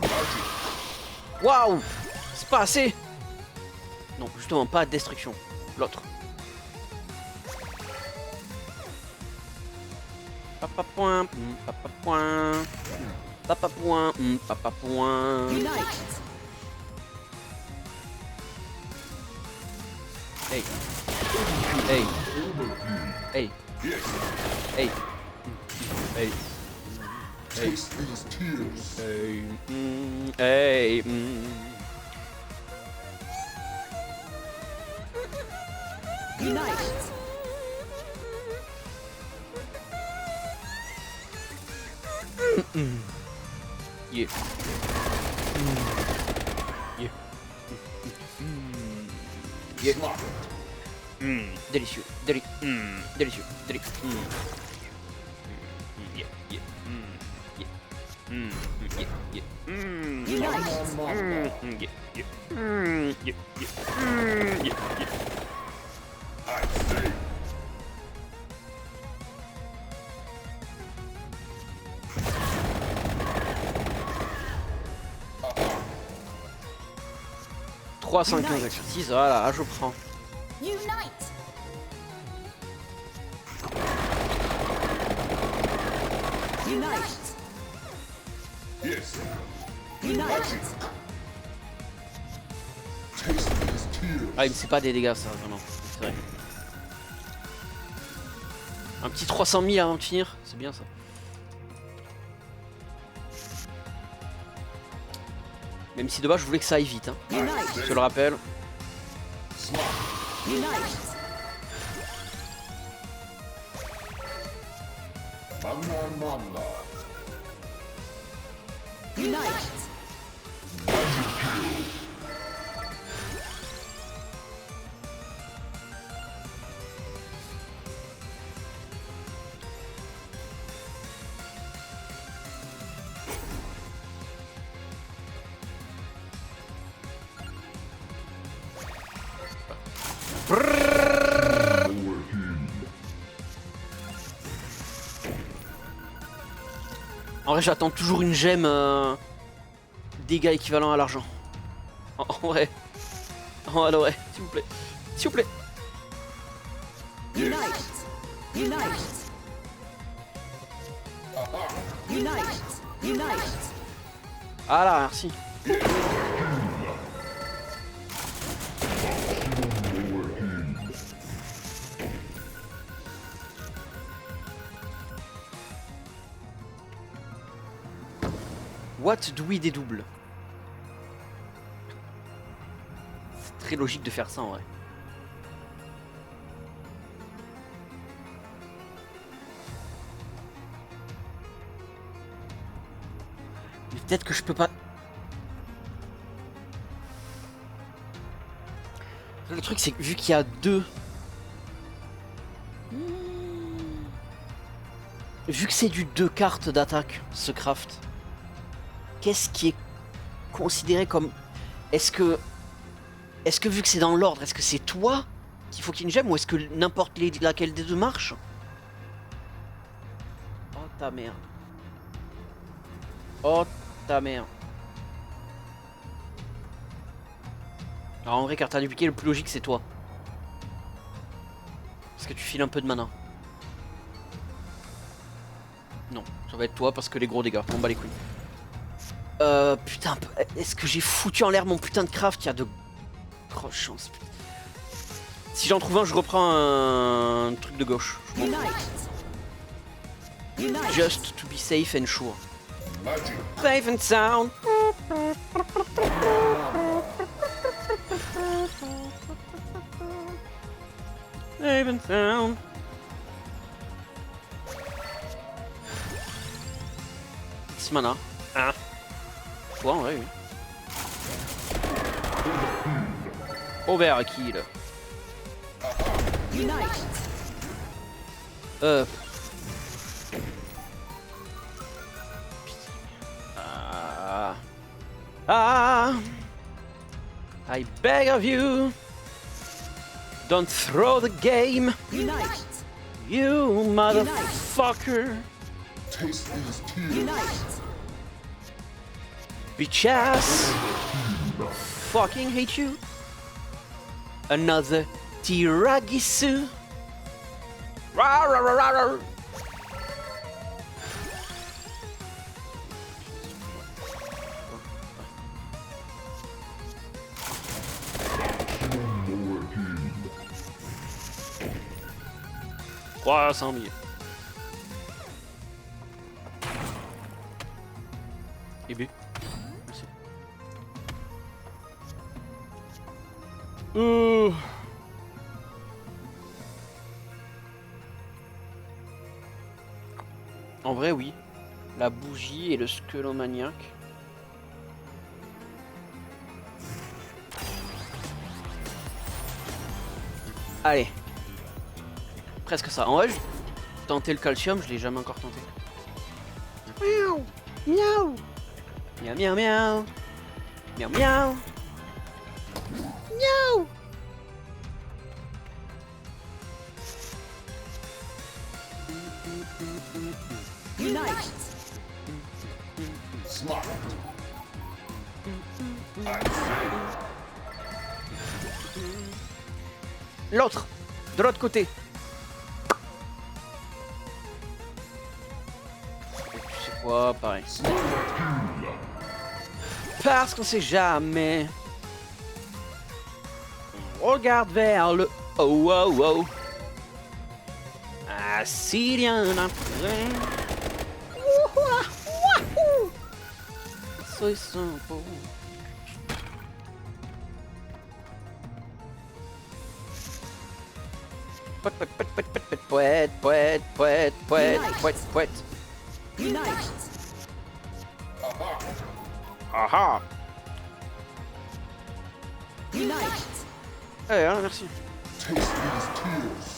Magic. Waouh! C'est pas assez! Non, justement, pas destruction. L'autre. Papa point, papa point. Papa point, papa point. Unite. Hey. Hey. Hey. Yes. Hey. Hey. Taste these tears. Hey. Hey. Unite. Yeah. Yeah. Yeah. Slap. Délicieux. Délicieux. Délicieux. Yeah. Yeah. Yeah. Yeah. Yeah. Unite. Mamba Mamba. Yeah. Yeah. Yeah. Yeah. Yeah. Yeah. I say. 315 exercices, voilà, je prends. Unite. Unite. Yes. Unite. Magic. Taste these tears. Ah, il me fait pas des dégâts, ça, vraiment. C'est vrai. Un petit 300 000 avant de finir, c'est bien ça. Même si de base, je voulais que ça aille vite. Hein. Unite. Je te le rappelle. Slap. Unite. Mamba Mamba. Unite. En vrai, j'attends toujours une gemme dégâts équivalent à l'argent. En vrai. En vrai, s'il vous plaît. S'il vous plaît. Unite. Unite. Unite. Unite. Ah là, merci. What do we dédouble? C'est très logique de faire ça en vrai. Peut-être que je peux pas... Le truc c'est que vu qu'il y a deux... Vu que c'est du 2 cartes d'attaque, ce craft, qu'est-ce qui est considéré comme... Est-ce que vu que c'est dans l'ordre, est-ce que c'est toi qu'il faut qu'il y ait une gemme ou est-ce que n'importe laquelle des deux marche? Oh ta merde. Oh ta merde. Alors en vrai, carte à dupliquer, le plus logique c'est toi. Parce que tu files un peu de mana. Non, ça va être toi parce que les gros dégâts, on bat les couilles. Putain, est-ce que j'ai foutu en l'air mon putain de craft? Il y a de grosses chances. Si j'en trouve un, je reprends un truc de gauche. Unite. Unite. Just to be safe and sure. Magic. Safe and sound. Safe and sound. X mana. Ah. Toi, en vrai, oui. Overkill. Unite. I beg of you, don't throw the game, Unite. you motherfucker. Taste these tears. Unite. Bitch ass. Fucking hate you. Another Tiragisu. Rah, rah, rah, rah, rah. Overkill. 300 000. Et B. Merci. En vrai, oui. La bougie et le squelomaniac. Allez. Presque ça. En vrai, tenter le calcium, je l'ai jamais encore tenté. Miaou. Miaou. Miaou miaou miaou. Miaou miaou. Miaou. Unite. Slot. L'autre. De l'autre côté. Et tu sais quoi, pareil. Parce qu'on sait jamais. On regarde vers le oh oh oh. Ah si rien après. Wouhou, wouhou. So simple. Poète, poète, poète, poète, poète, poète, poète, poète, poète, poète. Unite. Aha. Unite. Eh, hein, merci. Taste these tears.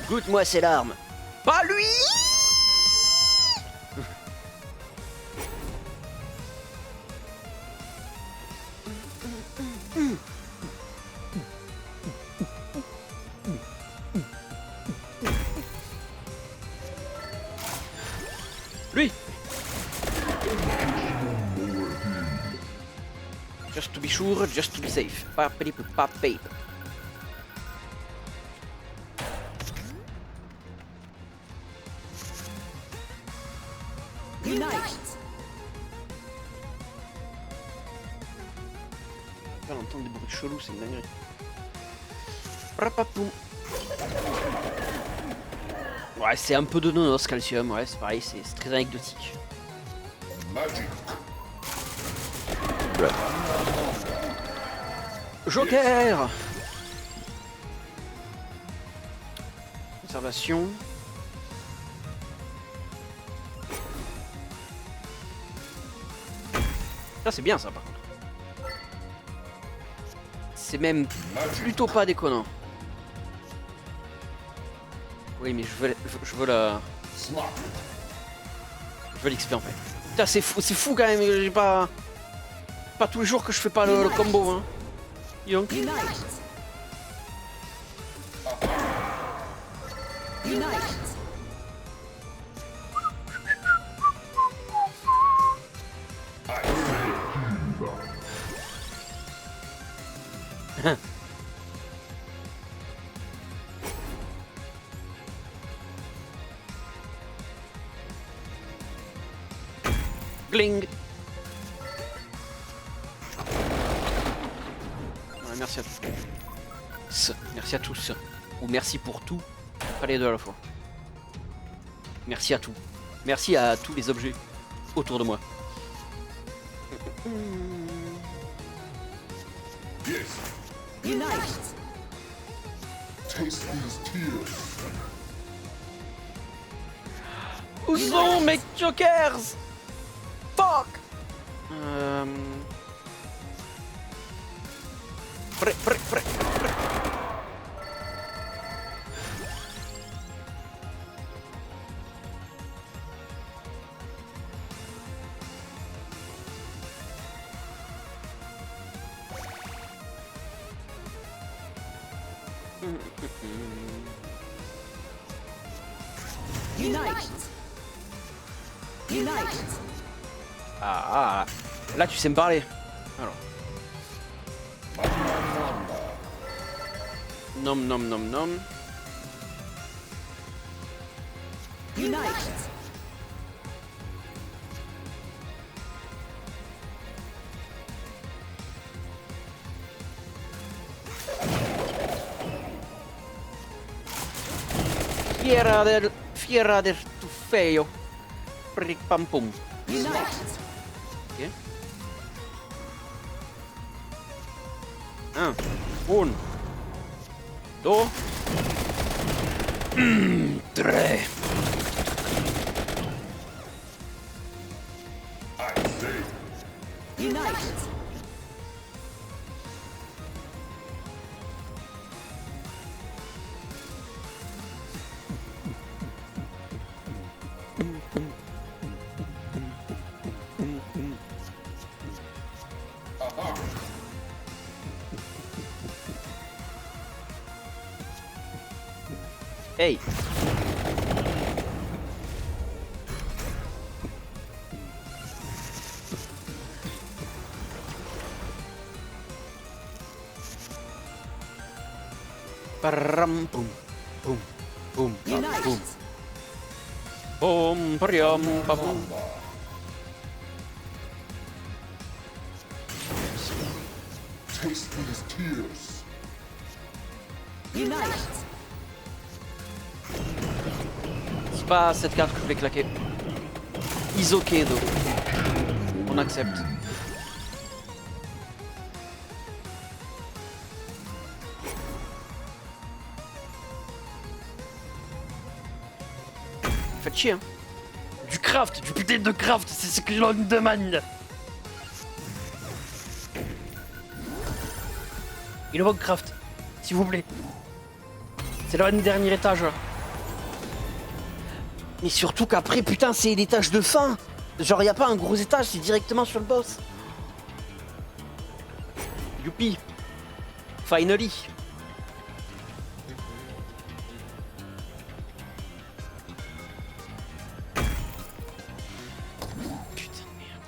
Goûte-moi ces larmes. Pas lui. Lui. Just to be sure, just to be safe. Papeli papé. Unite. On va entendre des bruits chelous, c'est une dinguerie. Rapapoum. Ouais, c'est un peu de nonos calcium, ouais, c'est pareil, c'est très anecdotique. Magic. Joker. Conservation. Ça c'est bien ça par contre. C'est même plutôt pas déconnant. Oui mais je veux la... Slap. Je veux l'XP en fait. Putain c'est fou quand même, j'ai pas... Pas tous les jours que je fais pas le combo hein. Donc. Unite. Unite. Gling. Ouais, merci à tous. Merci à tous. Ou merci pour tout. Pas les deux à la fois. Merci à tout. Merci à tous les objets autour de moi. Yes. Unite. Taste these tears. Où sont mes jokers? Fuck. Prêt. Unite. Unite. Ah, là tu sais me parler. Alors. Nom. Unite. Fiera del tufeio. Pric pam pum. Unite. Ok. 1, 1, 2, 3. I say. Unite. Hey. Param pum pum pum pum Unite. pum pariam pam. Taste these tears. Unite. C'est pas cette carte que je voulais claquer. Isokedo. On accepte. Faites chier hein. Du craft, du putain de craft, c'est ce que l'on demande. Et le bon craft, s'il vous plaît. C'est le dernier étage là. Mais surtout qu'après, putain, c'est l'étage de fin. Genre, y a pas un gros étage, c'est directement sur le boss. Youpi. Finally. Putain de merde.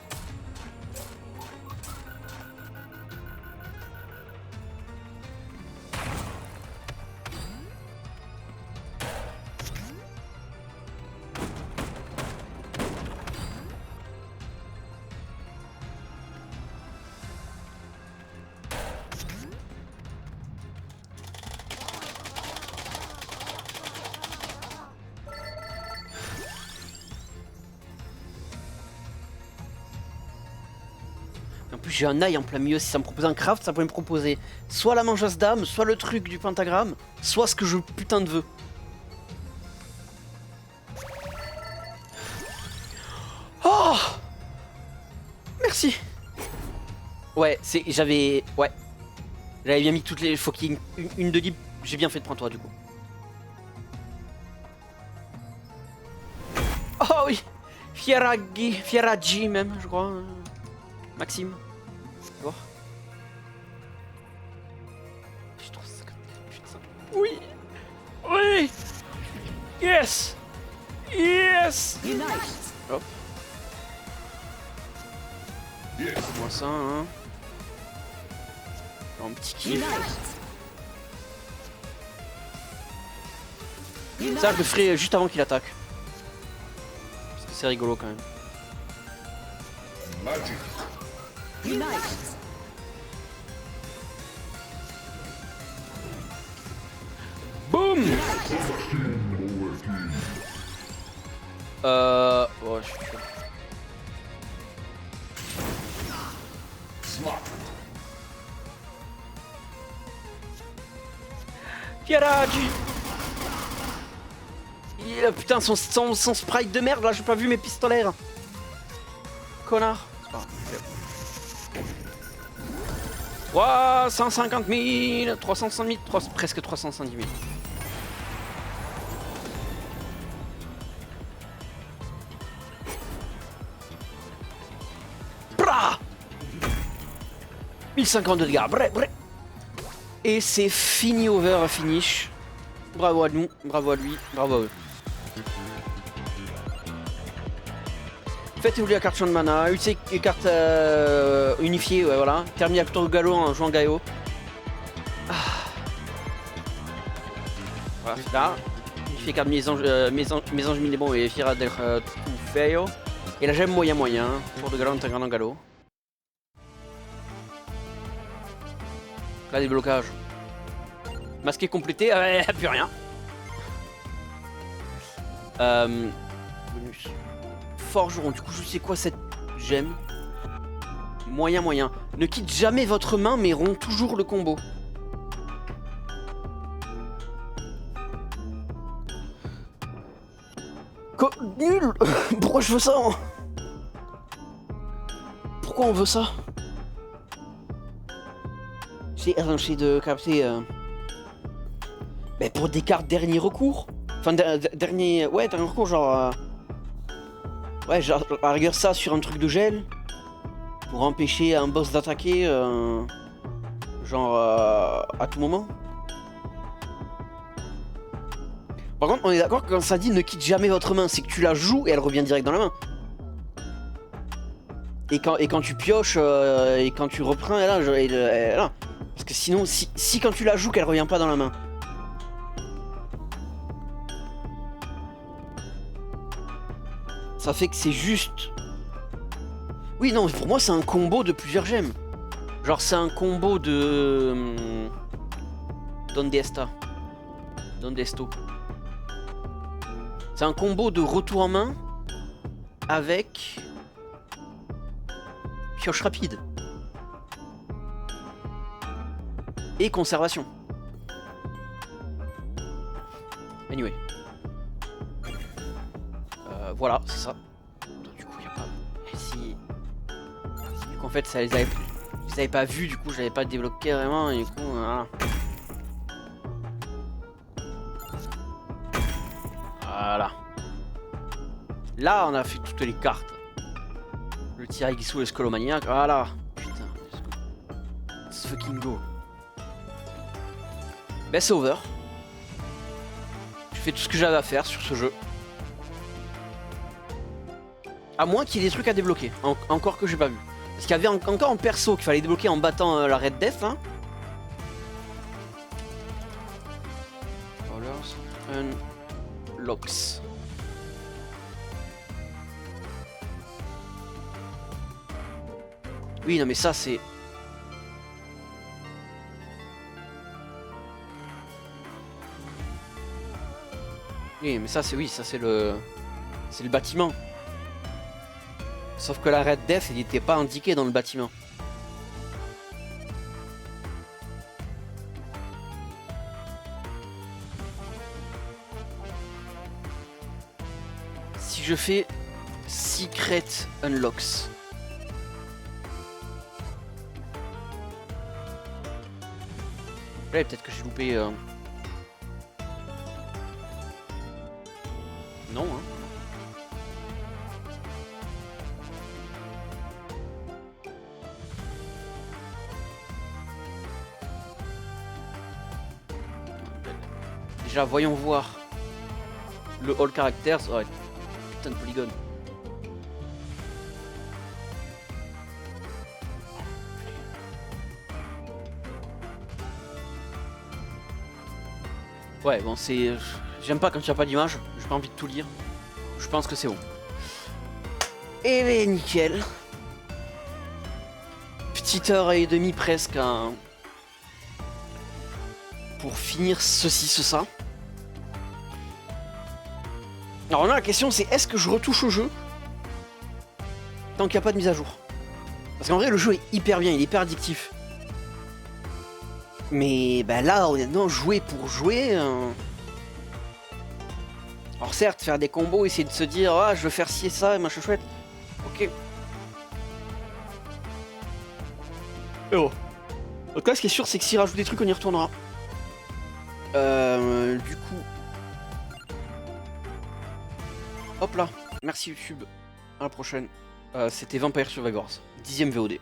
En plus, j'ai un œil en plein milieu. Si ça me proposait un craft, ça pourrait me proposer soit la mangeasse d'âme, soit le truc du pentagramme, soit ce que je putain de veux. Oh! Merci. Ouais, j'avais... Ouais. J'avais bien mis toutes les... Faut qu'il y ait une de libre. J'ai bien fait de prendre toi du coup. Oh oui, Fieraggi même, je crois. Maxime. Bon. Je trouve ça comme... Putain. Oui. Oui. Yes. Yes. Unite. Hop. Yes. Moi ça, hein. Un petit kiff. Unite. Unite. Ça, je le ferai juste avant qu'il attaque. Parce que c'est rigolo quand même. Magic. Unite. Boum. Unite. Ouais, je suis sûr. Smart. Fieraggi. Putain, son sprite de merde là, j'ai pas vu mes pistolets. Connard. C'est pas grave. Ouah, 150 000, 360 000, presque 370 000. Bra 1050 de dégâts, bref. Et c'est fini over finish. Bravo à nous, bravo à lui, bravo à eux. Faites évoluer la carte champ de mana, utilisez les cartes unifiées, ouais voilà. Terminez plutôt au galop en jouant Gaio. Ah. Voilà, c'est là. Unifiez carte mes anges minibons et Fiera del Tufeio. Et la gemme moyen. Tour de galop intégrant en galop. Là, déblocage. Masqué complété, plus rien. Bonus. Forgeron, du coup je sais quoi cette gemme. Moyen. Ne quitte jamais votre main mais rompt toujours le combo. Nul. Pourquoi je veux ça? Pourquoi on veut ça? J'ai de capter... Mais pour des cartes dernier recours. Enfin, dernier recours, genre... Ouais, genre, à la rigueur ça sur un truc de gel. Pour empêcher un boss d'attaquer, genre, à tout moment. Par contre, on est d'accord que quand ça dit ne quitte jamais votre main, c'est que tu la joues et elle revient direct dans la main. Et quand tu pioches, et quand tu reprends, elle est là. Parce que sinon, si quand tu la joues qu'elle revient pas dans la main. Ça fait que c'est juste... Oui, non, pour moi, c'est un combo de plusieurs gemmes. Genre, c'est un combo de... Donde está? Donde esto? C'est un combo de retour en main avec... Pioche rapide. Et conservation. Anyway. Voilà, c'est ça. Du coup, il a pas... Et si... Du coup, en fait, ça les avait pas vus, du coup, je l'avais pas débloqué vraiment, et du coup, voilà. Voilà. Là, on a fait toutes les cartes. Le Tiragisu et le Scolomaniac, voilà. Putain, let's fucking go. Ben, c'est over. J'ai fait tout ce que j'avais à faire sur ce jeu. À moins qu'il y ait des trucs à débloquer, encore que j'ai pas vu. Parce qu'il y avait encore un perso qu'il fallait débloquer en battant la Red Death. Hein. Colors Unlocks. Oui, non mais ça c'est... Oui, mais ça c'est... Oui, ça c'est le... C'est le bâtiment. Sauf que la Red Death, il n'était pas indiqué dans le bâtiment. Si je fais Secret Unlocks. Ouais, peut-être que j'ai loupé... Non, hein. Déjà, voyons voir le All Characters. Ouais, putain de polygone. Ouais, bon, c'est... J'aime pas quand il n'y a pas d'image, j'ai pas envie de tout lire. Je pense que c'est bon. Et ben, nickel. Petite heure et demie presque hein, pour finir ceci, ça. Alors là, la question c'est est-ce que je retouche au jeu tant qu'il n'y a pas de mise à jour? Parce qu'en vrai, le jeu est hyper bien, il est hyper addictif. Mais bah là, honnêtement, jouer pour jouer... Alors certes, faire des combos, essayer de se dire « Ah, je veux faire ci et ça, et machin chouette. » Ok. Mais bon. Donc là, ce qui est sûr, c'est que s'il rajoute des trucs, on y retournera. Du coup... Hop là. Merci YouTube. À la prochaine. C'était Vampire Survivors. 10ème VOD.